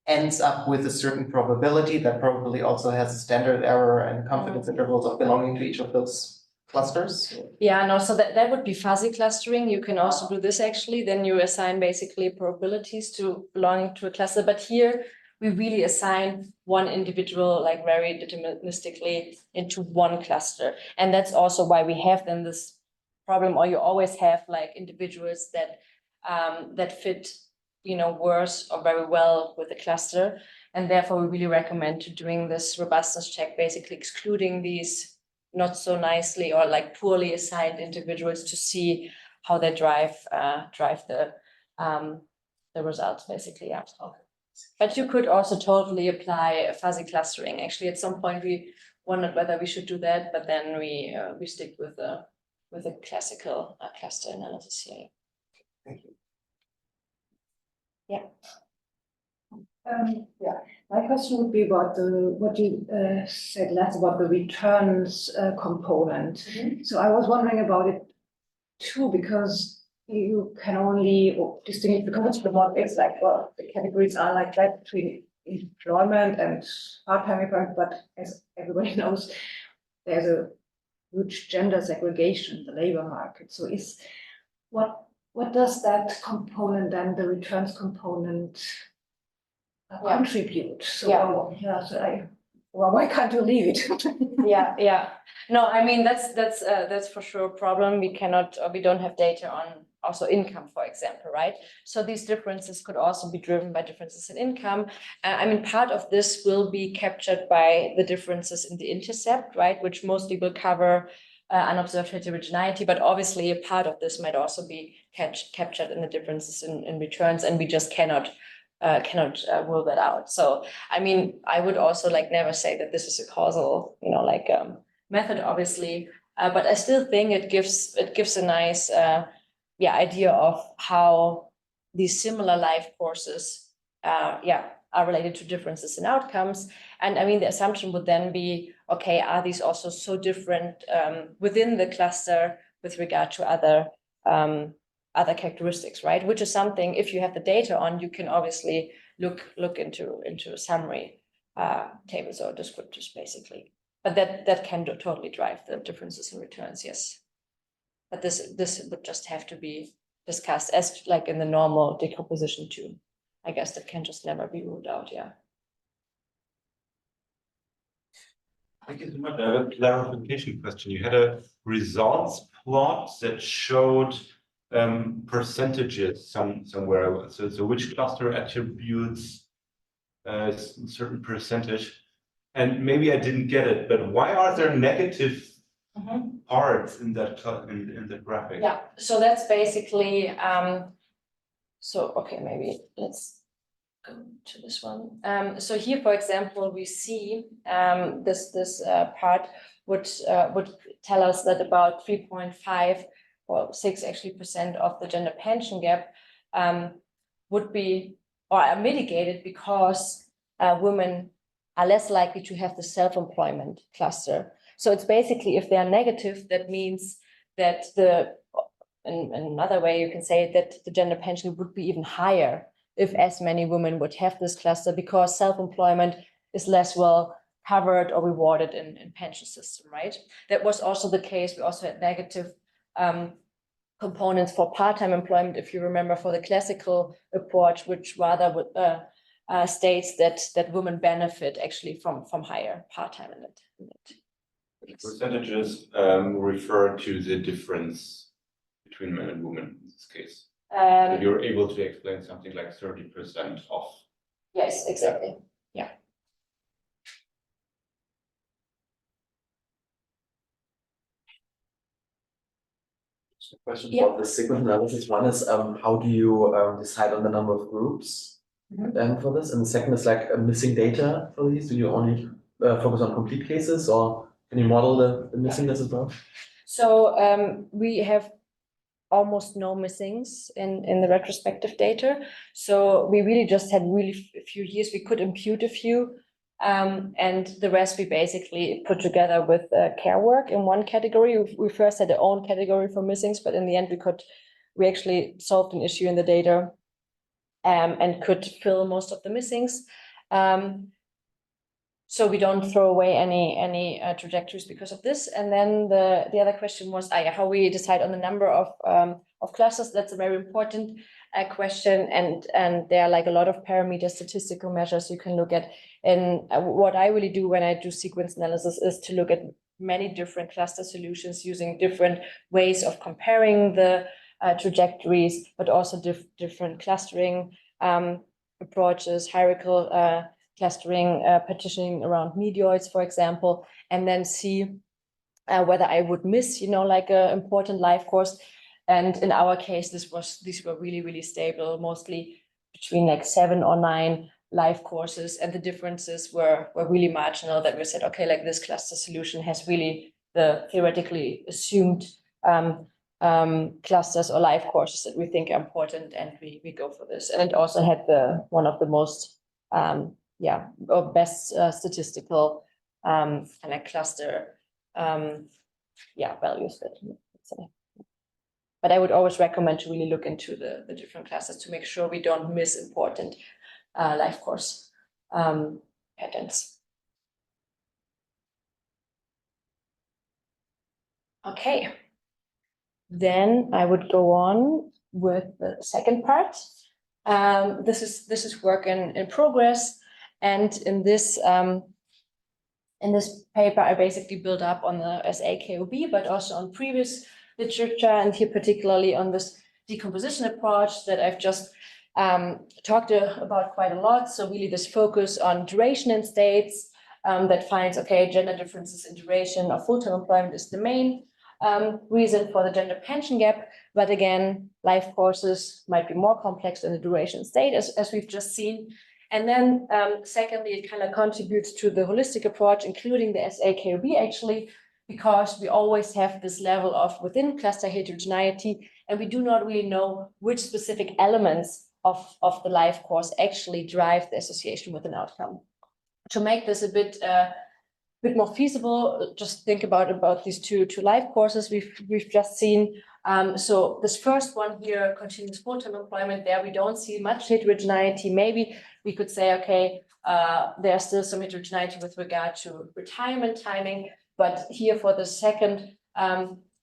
ends up with a certain probability that probably also has a standard error and confidence intervals of belonging to each of those clusters? Yeah, no, so that would be fuzzy clustering. You can also do this actually. Then you assign basically probabilities to belonging to a cluster. But here we really assign one individual like very deterministically into one cluster. And that's also why we have then this problem, or you always have like individuals that that fit, you know, worse or very well with the cluster. And therefore we really recommend to doing this robustness check, basically excluding these not so nicely or like poorly assigned individuals to see how they drive the results basically. Yeah. But you could also totally apply fuzzy clustering. Actually, at some point we wondered whether we should do that, but then we stick with a classical cluster analysis here. Thank you. Yeah. Yeah, my question would be about what you said last about the returns component. So I was wondering about it too, because you can only distinguish, because the model is like, well, the categories are like that between employment and part-time employment, but as everybody knows, there's a huge gender segregation in the labor market. So what does that component and the returns component contribute? So why can't you leave it? Yeah. No, I mean that's for sure a problem. We don't have data on also income, for example, right? So these differences could also be driven by differences in income. I mean, part of this will be captured by the differences in the intercept, right? Which mostly will cover unobserved heterogeneity, but obviously a part of this might also be captured in the differences in returns, and we just cannot rule that out. So, I mean, I would also like never say that this is a causal, you know, like method, obviously, but I still think it gives a nice idea of how these similar life courses are related to differences in outcomes. And I mean, the assumption would then be, okay, are these also so different within the cluster with regard to other characteristics, right? Which is something, if you have the data on, you can obviously look into summary tables or descriptors, basically. But that can totally drive the differences in returns, yes. But this would just have to be discussed as like in the normal decomposition too. I guess that can just never be ruled out, yeah. Thank you so much. I have a clarification question. You had a results plot that showed percentages somewhere. So which cluster attributes a certain percentage? And maybe I didn't get it, but why are there negative parts in that in the graphic? Yeah, so that's basically okay, maybe let's go to this one. So here, for example, we see this part would tell us that about 3.5 or 6% actually of the gender pension gap would be or are mitigated because women are less likely to have the self-employment cluster. So it's basically, if they are negative, that means that in another way you can say that the gender pension would be even higher if as many women would have this cluster, because self-employment is less well covered or rewarded in pension system, right? That was also the case. We also had negative components for part-time employment, if you remember, for the classical approach, which rather would states that women benefit actually from higher part-time in it. Percentages refer to the difference between men and women in this case. So you're able to explain something like 30% off. Yes, exactly. Yeah. Question about the sequence analysis. One is how do you decide on the number of groups for this? And the second is like missing data for these. Do you only focus on complete cases, or can you model the missingness as well? So we have almost no missings in the retrospective data. So we really just had really a few years. We could impute a few, and the rest we basically put together with care work in one category. We first had our own category for missings, but in the end we actually solved an issue in the data and could fill most of the missings. so we don't throw away any trajectories because of this. And then the other question was how we decide on the number of clusters. That's a very important question, and there are like a lot of parameter statistical measures you can look at. And what I really do when I do sequence analysis is to look at many different cluster solutions using different ways of comparing the trajectories, but also different clustering approaches, hierarchical clustering, partitioning around meteoroids, for example, and then see whether I would miss, like an important life course. And in our case, these were really, really stable, mostly between like 7 or 9 life courses, and the differences were really marginal, that we said, okay, like this cluster solution has really the theoretically assumed clusters or life courses that we think are important, and we go for this. And it also had one of the most or best statistical kind of cluster values that, let's say. But I would always recommend to really look into the different classes to make sure we don't miss important life course patterns. Okay, then I would go on with the second part. This is work in progress, and in this paper I basically build up on the SAKOB, but also on previous literature, and here particularly on this decomposition approach that I've just talked about quite a lot. So really this focus on duration in states that finds, okay, gender differences in duration of full-time employment is the main reason for the gender pension gap. But again, life courses might be more complex than the duration state, as we've just seen. And then secondly, it kind of contributes to the holistic approach, including the SAKOB actually, because we always have this level of within cluster heterogeneity, and we do not really know which specific elements of the life course actually drive the association with an outcome. To make this a bit more feasible, just think about these two life courses we've just seen. So this first one here, continuous full-time employment, there we don't see much heterogeneity. Maybe we could say, okay, there's still some heterogeneity with regard to retirement timing, but here for the second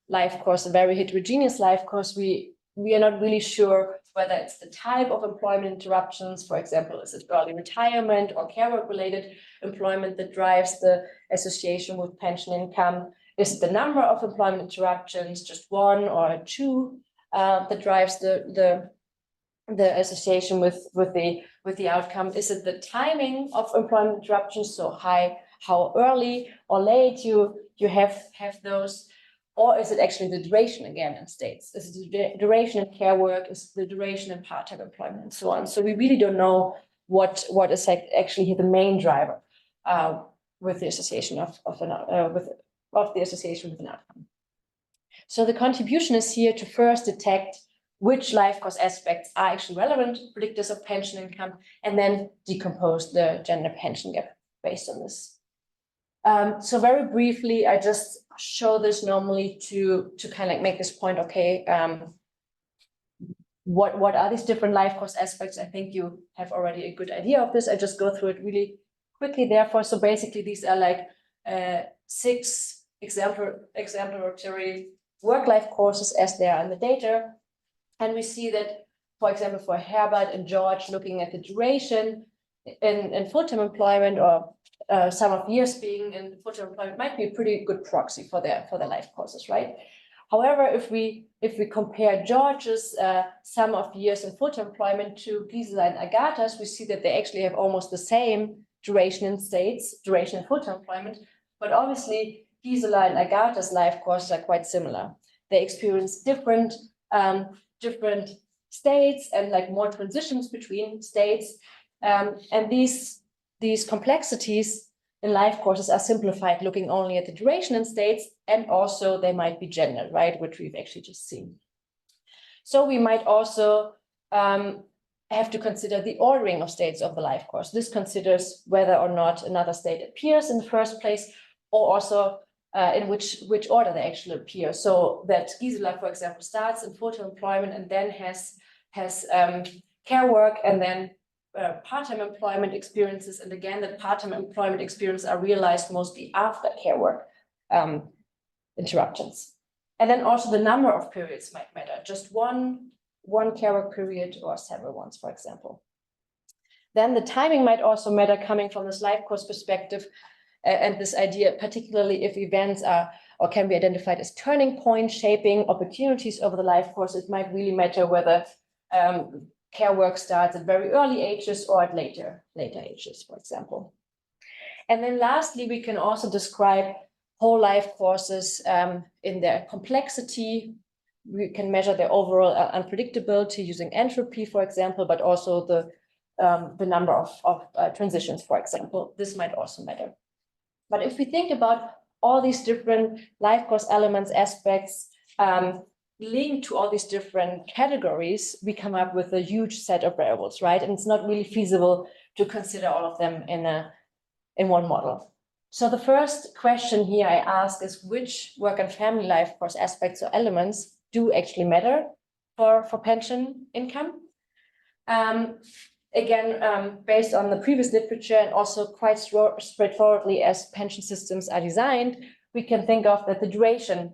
life course, a very heterogeneous life course, we are not really sure whether it's the type of employment interruptions, for example, is it early retirement or care work related employment that drives the association with pension income? Is the number of employment interruptions just 1 or 2 that drives the association with the outcome? Is it the timing of employment interruptions, so how early or late you have those? Or is it actually the duration again in states? Is it the duration in care work? Is it the duration in part-time employment, and so on? So we really don't know what is actually the main driver with the association of the association with an outcome. So the contribution is here to first detect which life course aspects are actually relevant predictors of pension income, and then decompose the gender pension gap based on this. So very briefly, I just show this normally to kind of make this point, okay, what are these different life course aspects? I think you have already a good idea of this. I just go through it really quickly therefore. So basically these are like 6 exemplary work-life courses as they are in the data. And we see that, for example, for Herbert and George, looking at the duration in full-time employment or sum of years being in full-time employment might be a pretty good proxy for their life courses, right? However, if we compare George's sum of years in full-time employment to Gisela and Agatha's, we see that they actually have almost the same duration in states, duration in full-time employment, but obviously Gisela and Agatha's life courses are quite similar. They experience different states and like more transitions between states. And these complexities in life courses are simplified looking only at the duration in states, and also they might be gendered, right, which we've actually just seen. So we might also have to consider the ordering of states of the life course. This considers whether or not another state appears in the first place, or also in which order they actually appear. So that Gisela, for example, starts in full-time employment and then has care work, and then part-time employment experiences, and again, that part-time employment experiences are realized mostly after care work interruptions. And then also the number of periods might matter, just one care work period or several ones, for example. Then the timing might also matter, coming from this life course perspective, and this idea, particularly if events are or can be identified as turning points, shaping opportunities over the life course. It might really matter whether care work starts at very early ages or at later ages, for example. And then lastly, we can also describe whole life courses in their complexity. We can measure their overall unpredictability using entropy, for example, but also the number of transitions, for example. This might also matter. But if we think about all these different life course elements, aspects, linked to all these different categories, we come up with a huge set of variables, right? And it's not really feasible to consider all of them in one model. So the first question here I ask is, which work and family life course aspects or elements do actually matter for pension income? Again, based on the previous literature and also quite straightforwardly as pension systems are designed, we can think of that the duration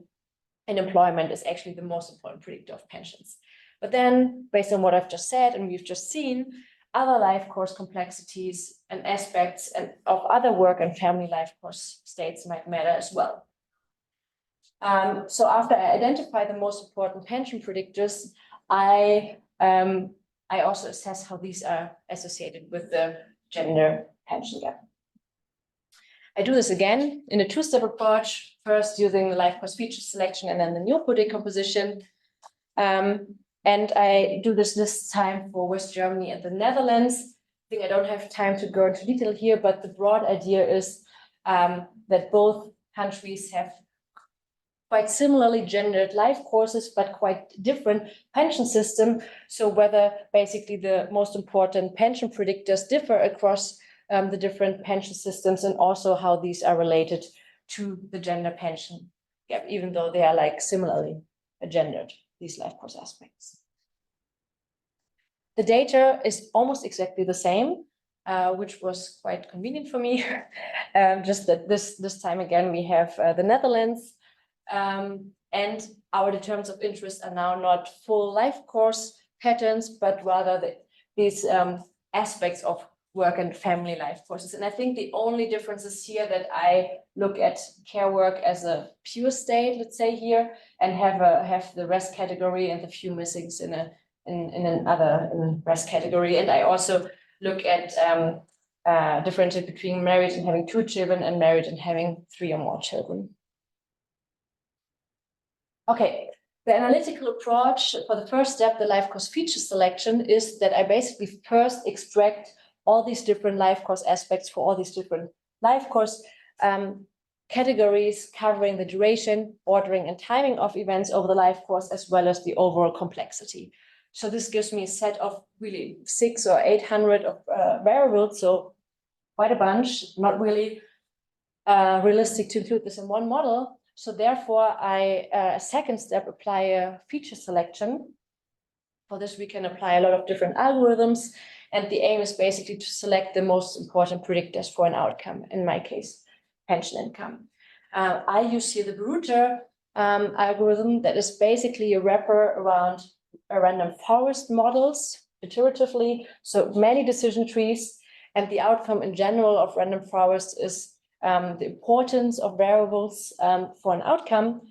in employment is actually the most important predictor of pensions. But then, based on what I've just said and we've just seen, other life course complexities and aspects of other work and family life course states might matter as well. So after I identify the most important pension predictors, I also assess how these are associated with the gender pension gap. I do this again in a two-step approach, first using the life course feature selection and then the Ñopo decomposition. And I do this time for West Germany and the Netherlands. I think I don't have time to go into detail here, but the broad idea is that both countries have quite similarly gendered life courses, but quite different pension system. So whether basically the most important pension predictors differ across the different pension systems, and also how these are related to the gender pension gap, even though they are like similarly gendered, these life course aspects. The data is almost exactly the same, which was quite convenient for me. Just that this time again, we have the Netherlands, and our determinants of interest are now not full life course patterns, but rather these aspects of work and family life courses. And I think the only difference is here that I look at care work as a pure state, let's say here, and have the rest category and the few missings in another rest category. And I also look at differentiate between married and having 2 children and married and having 3 or more children. Okay, the analytical approach for the first step, the life course feature selection, is that I basically first extract all these different life course aspects for all these different life course categories, covering the duration, ordering, and timing of events over the life course, as well as the overall complexity. So this gives me a set of really 600 or 800 of variables, so quite a bunch, not really realistic to include this in one model. So therefore, I, second step, apply a feature selection. For this, we can apply a lot of different algorithms, and the aim is basically to select the most important predictors for an outcome, in my case, pension income. I use here the Baruter algorithm that is basically a wrapper around a random forest models iteratively, so many decision trees, and the outcome in general of random forest is the importance of variables for an outcome.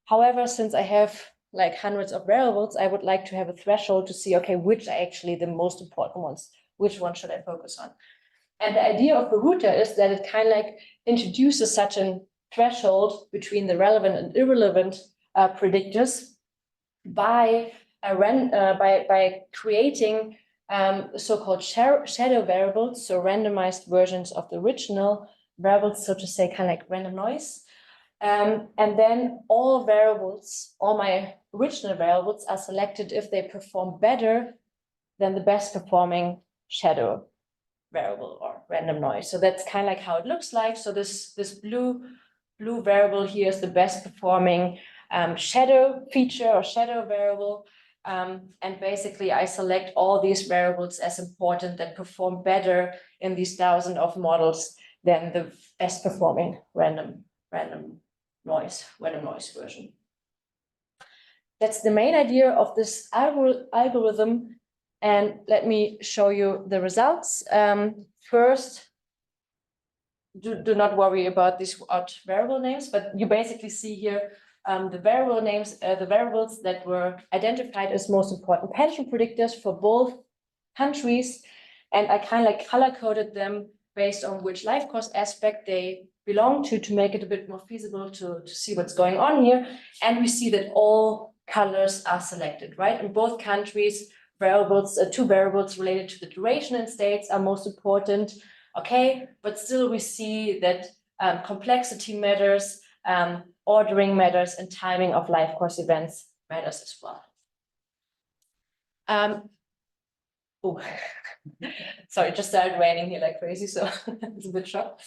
However, since I have like hundreds of variables, I would like to have a threshold to see, okay, which are actually the most important ones, which one should I focus on? And the idea of the router is that it kind of like introduces such a threshold between the relevant and irrelevant predictors by creating so-called shadow variables, so randomized versions of the original variables, so to say, kind of like random noise. And then all variables, all my original variables are selected if they perform better than the best performing shadow variable or random noise. So that's kind of like how it looks like. So this blue variable here is the best performing shadow feature or shadow variable. And basically I select all these variables as important that perform better in these thousands of models than the best performing random noise version. That's the main idea of this algorithm. And let me show you the results. First, do not worry about these odd variable names, but you basically see here the variable names, the variables that were identified as most important pension predictors for both countries. And I kind of like color coded them based on which life course aspect they belong to make it a bit more feasible to see what's going on here. And we see that all colors are selected, right? In both countries, variables, two variables related to the duration in states are most important. Okay, but still we see that complexity matters, ordering matters, and timing of life course events matters as well. Oh, sorry, it just started raining here like crazy, so it's a bit shocked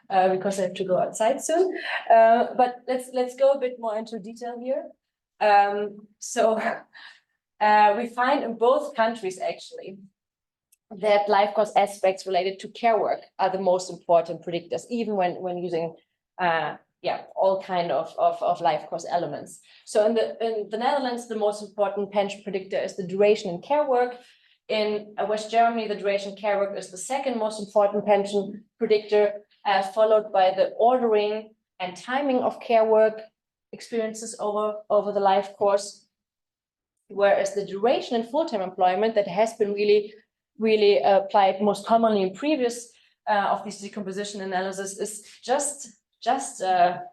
because I have to go outside soon. But let's go a bit more into detail here. We find in both countries actually that life course aspects related to care work are the most important predictors, even when using all kind of life course elements. So in the Netherlands, the most important pension predictor is the duration in care work. In West Germany, the duration care work is the second most important pension predictor, followed by the ordering and timing of care work experiences over the life course. Whereas the duration in full-time employment that has been really applied most commonly in previous of these decomposition analysis is just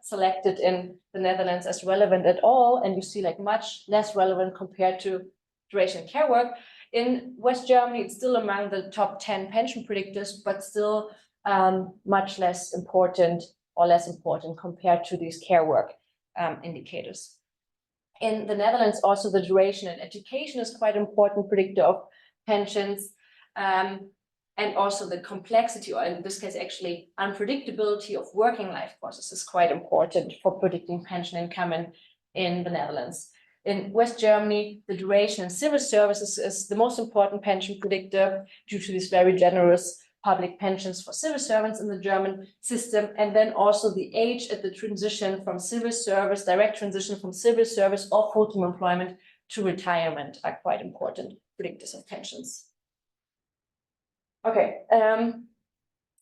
selected in the Netherlands as relevant at all, and you see like much less relevant compared to duration care work. In West Germany, it's still among the top 10 pension predictors, but still much less important or less important compared to these care work indicators. In the Netherlands, also the duration in education is quite important predictor of pensions, and also the complexity, or in this case, actually unpredictability of working life courses is quite important for predicting pension income in the Netherlands. In West Germany, the duration in civil services is the most important pension predictor due to these very generous public pensions for civil servants in the German system. And then also the age at the transition from civil service, direct transition from civil service or full-time employment to retirement are quite important predictors of pensions. Okay,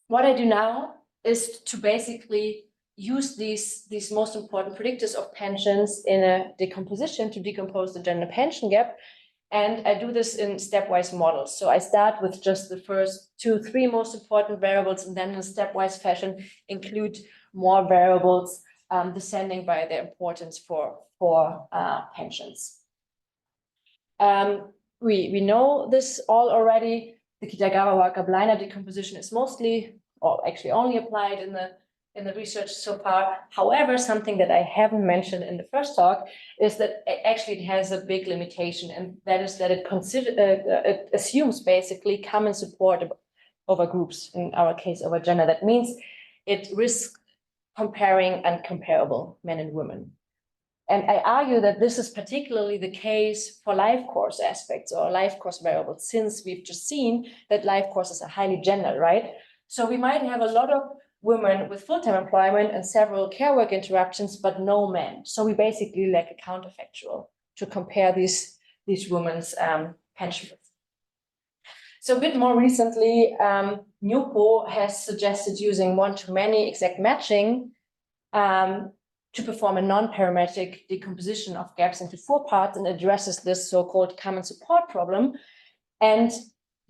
what I do now is to basically use these most important predictors of pensions in a decomposition to decompose the gender pension gap. And I do this in stepwise models. So I start with just the first 2-3 most important variables, and then in a stepwise fashion include more variables descending by their importance for pensions. We know this all already. The Kitagawa-Oaxaca-Blinder decomposition is mostly, or actually only applied in the research so far. However, something that I haven't mentioned in the first talk is that actually it has a big limitation, and that is that it assumes basically common support over groups, in our case over gender. That means it risks comparing uncomparable men and women. And I argue that this is particularly the case for life course aspects or life course variables, since we've just seen that life courses are highly gendered, right? So we might have a lot of women with full-time employment and several care work interruptions, but no men. So we basically lack a counterfactual to compare these women's pensions. So a bit more recently, Ñopo has suggested using one-to-many exact matching to perform a non-parametric decomposition of gaps into 4 parts, and addresses this so-called common support problem. And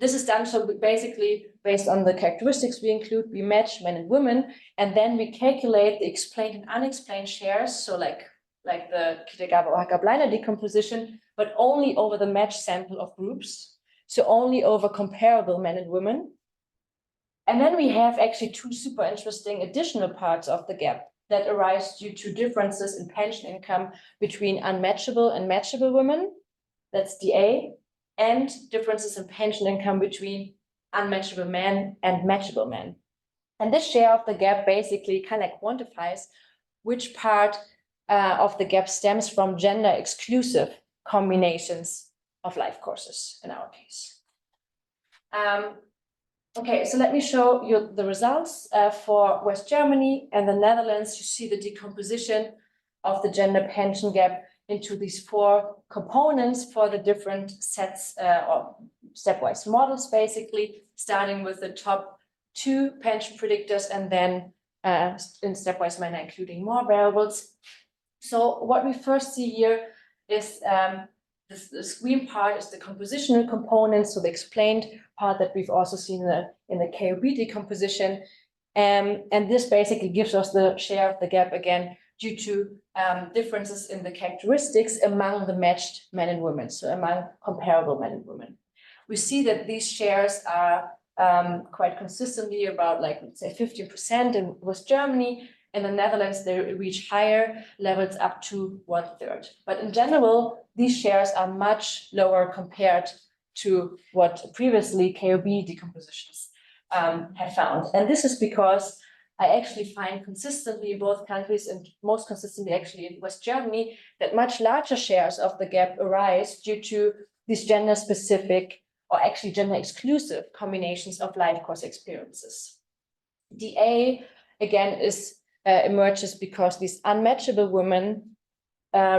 this is done so basically based on the characteristics we include, we match men and women, and then we calculate the explained and unexplained shares, so like the Kitagawa-Oaxaca-Blinder decomposition, but only over the match sample of groups, so only over comparable men and women. And then we have actually 2 super interesting additional parts of the gap that arise due to differences in pension income between unmatchable and matchable women, that's DA, and differences in pension income between unmatchable men and matchable men. And this share of the gap basically kind of quantifies which part of the gap stems from gender exclusive combinations of life courses in our case. Okay, so let me show you the results for West Germany and the Netherlands. You see the decomposition of the gender pension gap into these 4 components for the different sets or stepwise models, basically, starting with the top 2 pension predictors and then in stepwise manner, including more variables. So what we first see here is this green part is the compositional component, so the explained part that we've also seen in the KOB decomposition. And this basically gives us the share of the gap again due to differences in the characteristics among the matched men and women, so among comparable men and women. We see that these shares are quite consistently about, like, let's say 15% in West Germany. In the Netherlands, they reach higher levels up to 1/3. But in general, these shares are much lower compared to what previously KOB decompositions have found. And this is because I actually find consistently in both countries, and most consistently actually in West Germany, that much larger shares of the gap arise due to these gender-specific or actually gender-exclusive combinations of life course experiences. DA, again, emerges because these unmatchable women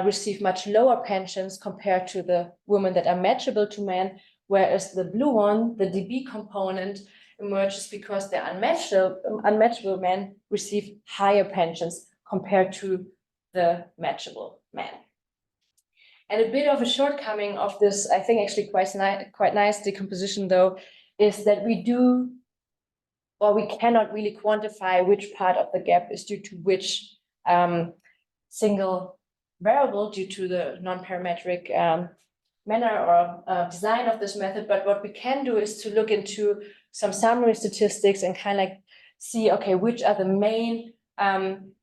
receive much lower pensions compared to the women that are matchable to men, whereas the blue one, the DB component, emerges because the unmatchable men receive higher pensions compared to the matchable men. And a bit of a shortcoming of this, I think actually quite nice decomposition though, is that we cannot really quantify which part of the gap is due to which single variable due to the non-parametric manner or design of this method. But what we can do is to look into some summary statistics and kind of like see, okay, which are the main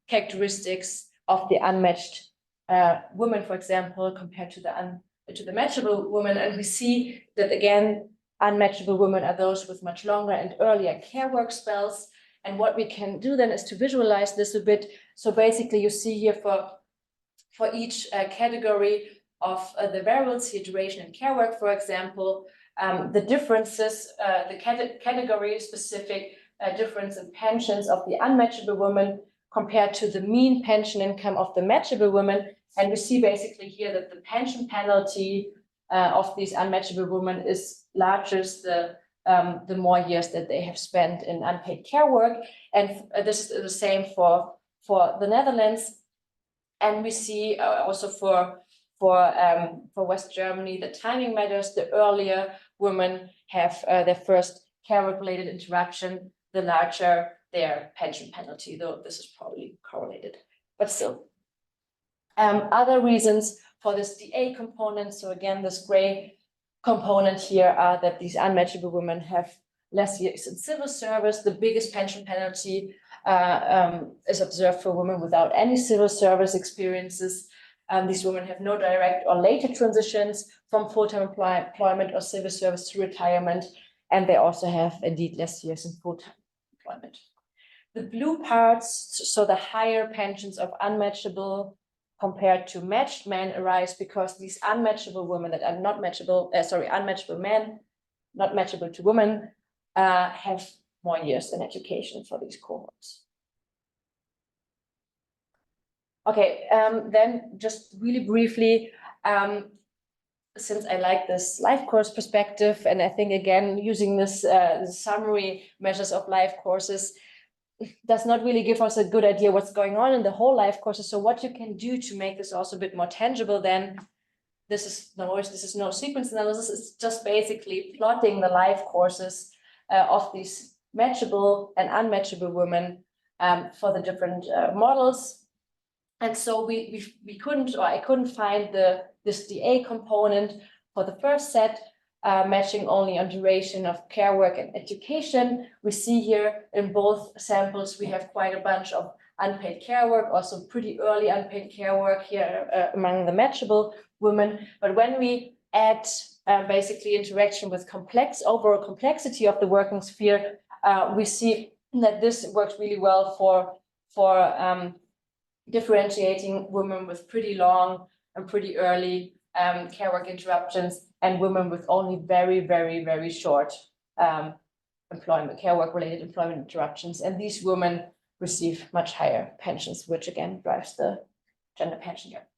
characteristics of the unmatched woman, for example, compared to the matchable woman. And we see that, again, unmatchable women are those with much longer and earlier care work spells. And what we can do then is to visualize this a bit. So basically you see here for each category of the variables here, duration and care work, for example, the differences, the category specific difference in pensions of the unmatchable woman compared to the mean pension income of the matchable woman. And we see basically here that the pension penalty of these unmatchable women is largest the more years that they have spent in unpaid care work. And this is the same for the Netherlands. And we see also for West Germany, the timing matters. The earlier women have their first care work-related interruption, the larger their pension penalty, though this is probably correlated, but still. Other reasons for this DA component, so again, this gray component here, are that these unmatchable women have less years in civil service. The biggest pension penalty is observed for women without any civil service experiences. These women have no direct or later transitions from full-time employment or civil service to retirement, and they also have indeed less years in full-time employment. The blue parts, so the higher pensions of unmatchable compared to matched men, arise because these unmatchable women that are not matchable, unmatchable men, not matchable to women, have more years in education for these cohorts. Okay, then just really briefly, since I like this life course perspective, and I think again, using this summary measures of life courses does not really give us a good idea what's going on in the whole life courses. So what you can do to make this also a bit more tangible, then this is no sequence analysis. It's just basically plotting the life courses of these matchable and unmatchable women for the different models. And so I couldn't find this DA component for the first set, matching only on duration of care work and education. We see here in both samples, we have quite a bunch of unpaid care work, also pretty early unpaid care work here among the matchable women. But when we add basically interaction with overall complexity of the working sphere, we see that this works really well for differentiating women with pretty long and pretty early care work interruptions, and women with only very, very, very short care work related employment interruptions. And these women receive much higher pensions, which again drives the gender pension gap.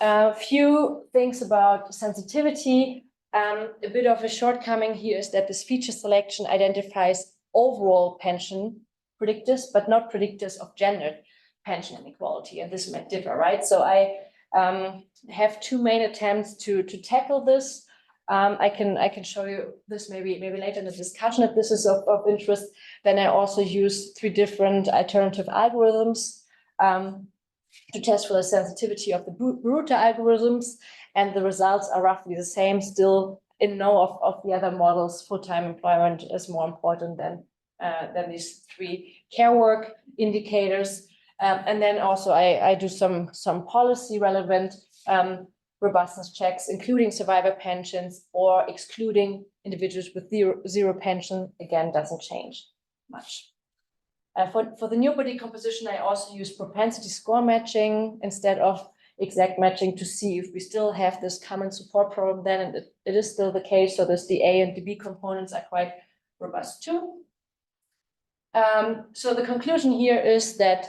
A few things about sensitivity. A bit of a shortcoming here is that this feature selection identifies overall pension predictors, but not predictors of gender pension inequality, and this might differ, right? So I have two main attempts to tackle this. I can show you this maybe later in the discussion if this is of interest. Then I also use 3 different alternative algorithms to test for the sensitivity of the Bruta algorithms, and the results are roughly the same. Still, in no of the other models, full-time employment is more important than these 3 care work indicators. And then also I do some policy relevant robustness checks, including survivor pensions or excluding individuals with zero pension. Again, doesn't change much. For the Ñopo decomposition, I also use propensity score matching instead of exact matching to see if we still have this common support problem then, and it is still the case. So the A and the B components are quite robust too. So the conclusion here is that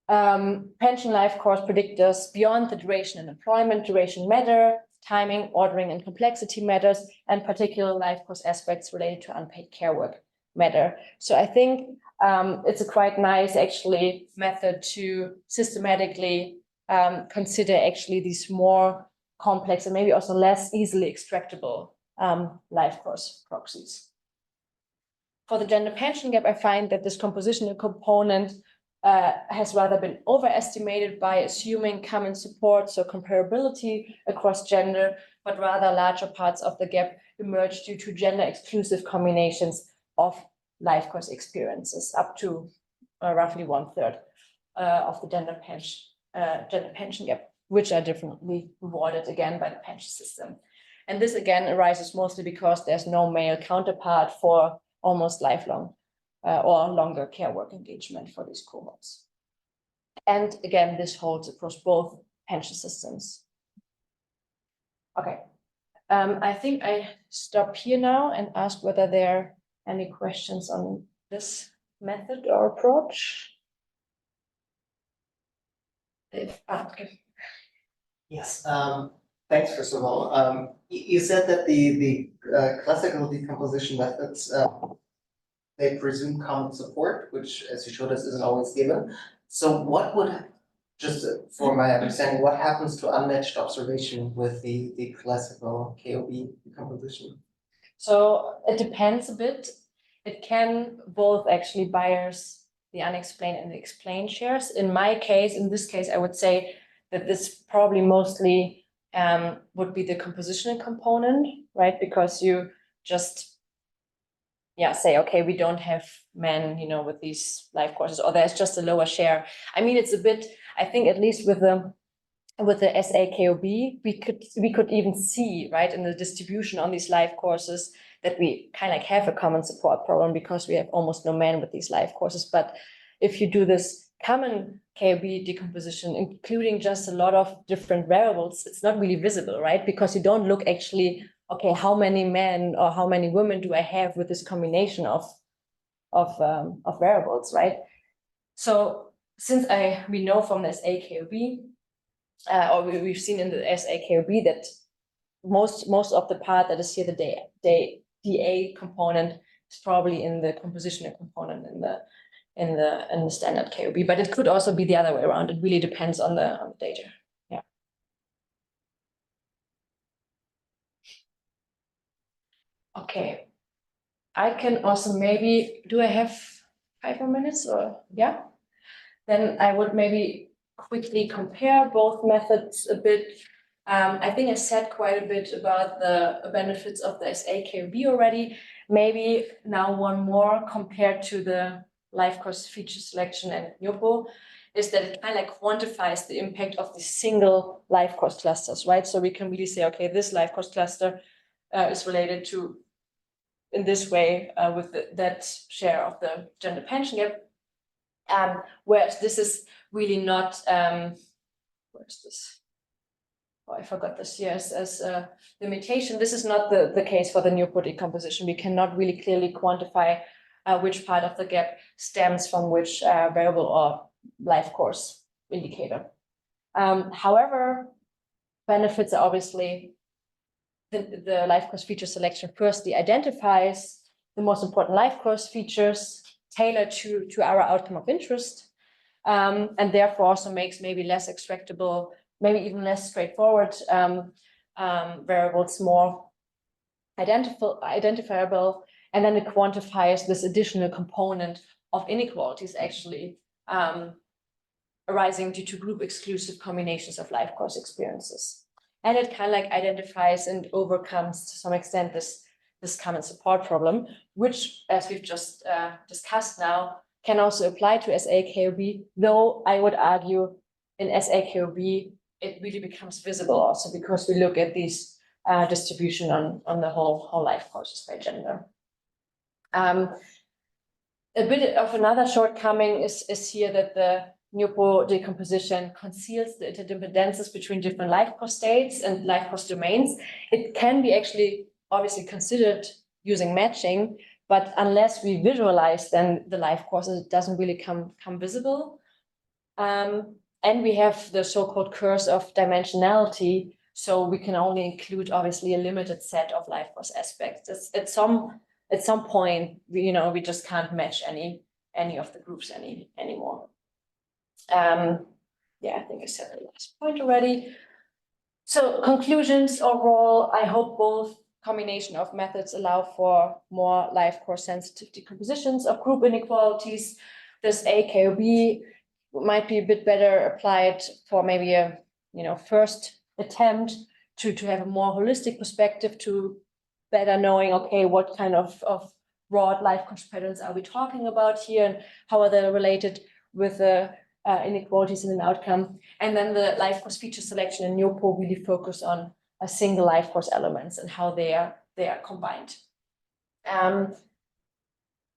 pension life course predictors beyond the duration and employment duration matter, timing, ordering, and complexity matters, and particular life course aspects related to unpaid care work matter. So I think it's a quite nice actually method to systematically consider actually these more complex and maybe also less easily extractable life course proxies. For the gender pension gap, I find that this compositional component has rather been overestimated by assuming common support, so comparability across gender, but rather larger parts of the gap emerge due to gender exclusive combinations of life course experiences, up to roughly 1/3 of the gender pension gap, which are differently rewarded again by the pension system. And this again arises mostly because there's no male counterpart for almost lifelong or longer care work engagement for these cohorts. And again, this holds across both pension systems. Okay, I think I stop here now and ask whether there are any questions on this method or approach. Okay. Yes, thanks first of all. You said that the classical decomposition methods they presume common support, which, as you showed us, isn't always given. So what would, just for my understanding, what happens to unmatched observation with the classical KOB decomposition? So it depends a bit. It can both actually bias the unexplained and the explained shares. In this case, I would say that this probably mostly would be the compositional component, right? Because you just say, okay, we don't have men, with these life courses, or there's just a lower share. I mean, it's a bit, I think at least with the SAKOB, we could even see, right, in the distribution on these life courses that we kind of like have a common support problem because we have almost no men with these life courses. But if you do this common KOB decomposition, including just a lot of different variables, it's not really visible, right? Because you don't look actually, okay, how many men or how many women do I have with this combination of variables, right? So since we know from the SAKOB, or we've seen in the SAKOB that most of the part that is here, the DA component, is probably in the compositional component in the standard KOB, but it could also be the other way around. It really depends on the data. Yeah. Okay. I can also maybe, do I have 5 more minutes or yeah? Then I would maybe quickly compare both methods a bit. I think I said quite a bit about the benefits of the SAKOB already. Maybe now one more compared to the life course feature selection and Ñopo is that it kind of like quantifies the impact of the single life course clusters, right? So we can really say, okay, this life course cluster is related to, in this way, with that share of the gender pension gap. Whereas this is really not, where's this? oh, I forgot this here as a limitation. This is not the case for the Ñopo decomposition. We cannot really clearly quantify which part of the gap stems from which variable or life course indicator. However, benefits are obviously the life course feature selection firstly identifies the most important life course features tailored to our outcome of interest, and therefore also makes maybe less extractable, maybe even less straightforward variables more identifiable, and then it quantifies this additional component of inequalities actually arising due to group exclusive combinations of life course experiences. And it kind of like identifies and overcomes to some extent this common support problem, which, as we've just discussed now, can also apply to SAKOB, though I would argue in SAKOB, it really becomes visible also because we look at these distribution on the whole life courses by gender. A bit of another shortcoming is here that the Ñopo decomposition conceals the interdependencies between different life course states and life course domains. It can be actually obviously considered using matching, but unless we visualize then the life courses, it doesn't really come visible. And we have the so-called curse of dimensionality, so we can only include obviously a limited set of life course aspects. At some point, we just can't match any of the groups anymore. Yeah, I think I said the last point already. So conclusions overall, I hope both combination of methods allow for more life course sensitive decompositions of group inequalities. This AKOB might be a bit better applied for maybe a first attempt to have a more holistic perspective, to better knowing, okay, what kind of broad life course patterns are we talking about here and how are they related with the inequalities in an outcome. And then the life course feature selection in Ñopo really focus on a single life course elements and how they are combined.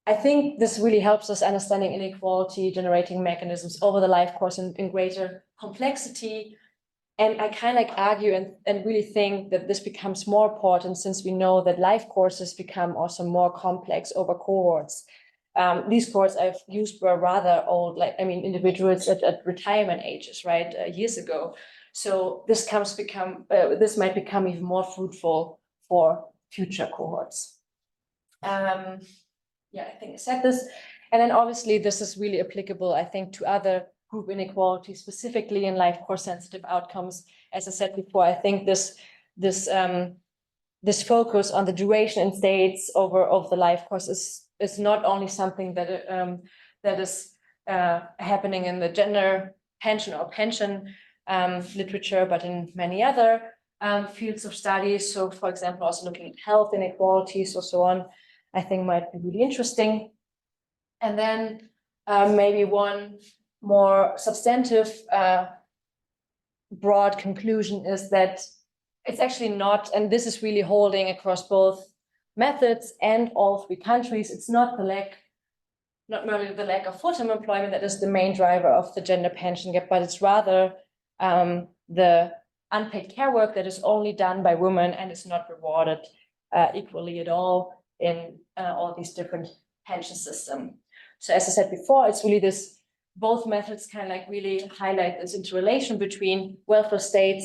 I think this really helps us understanding inequality generating mechanisms over the life course in greater complexity. And I kind of like argue and really think that this becomes more important since we know that life courses become also more complex over cohorts. These cohorts I've used were rather old, individuals at retirement ages, right, years ago. So this might become even more fruitful for future cohorts. Yeah, I think I said this. And then obviously this is really applicable, I think, to other group inequalities, specifically in life course sensitive outcomes. As I said before, I think this focus on the duration and states of the life course is not only something that is happening in the gender pension literature, but in many other fields of studies. So, for example, also looking at health inequalities or so on, I think might be really interesting. And then maybe one more substantive broad conclusion is that it's actually not, and this is really holding across both methods and all three countries, it's not merely the lack of full-time employment that is the main driver of the gender pension gap, but it's rather the unpaid care work that is only done by women and is not rewarded equally at all in all these different pension systems. So as I said before, it's really this, both methods kind of like really highlight this interrelation between welfare state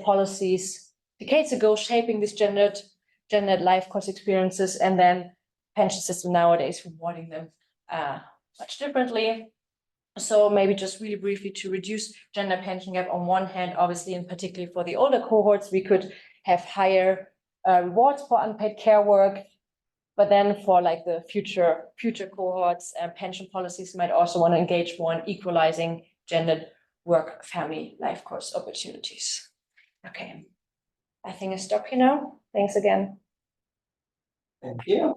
policies decades ago shaping these gendered life course experiences, and then pension system nowadays rewarding them much differently. So maybe just really briefly to reduce gender pension gap on one hand, obviously, and particularly for the older cohorts, we could have higher rewards for unpaid care work. But then for like the future cohorts, pension policies might also want to engage more in equalizing gendered work, family, life course opportunities. Okay, I think I stop here now. Thanks again. Thank you.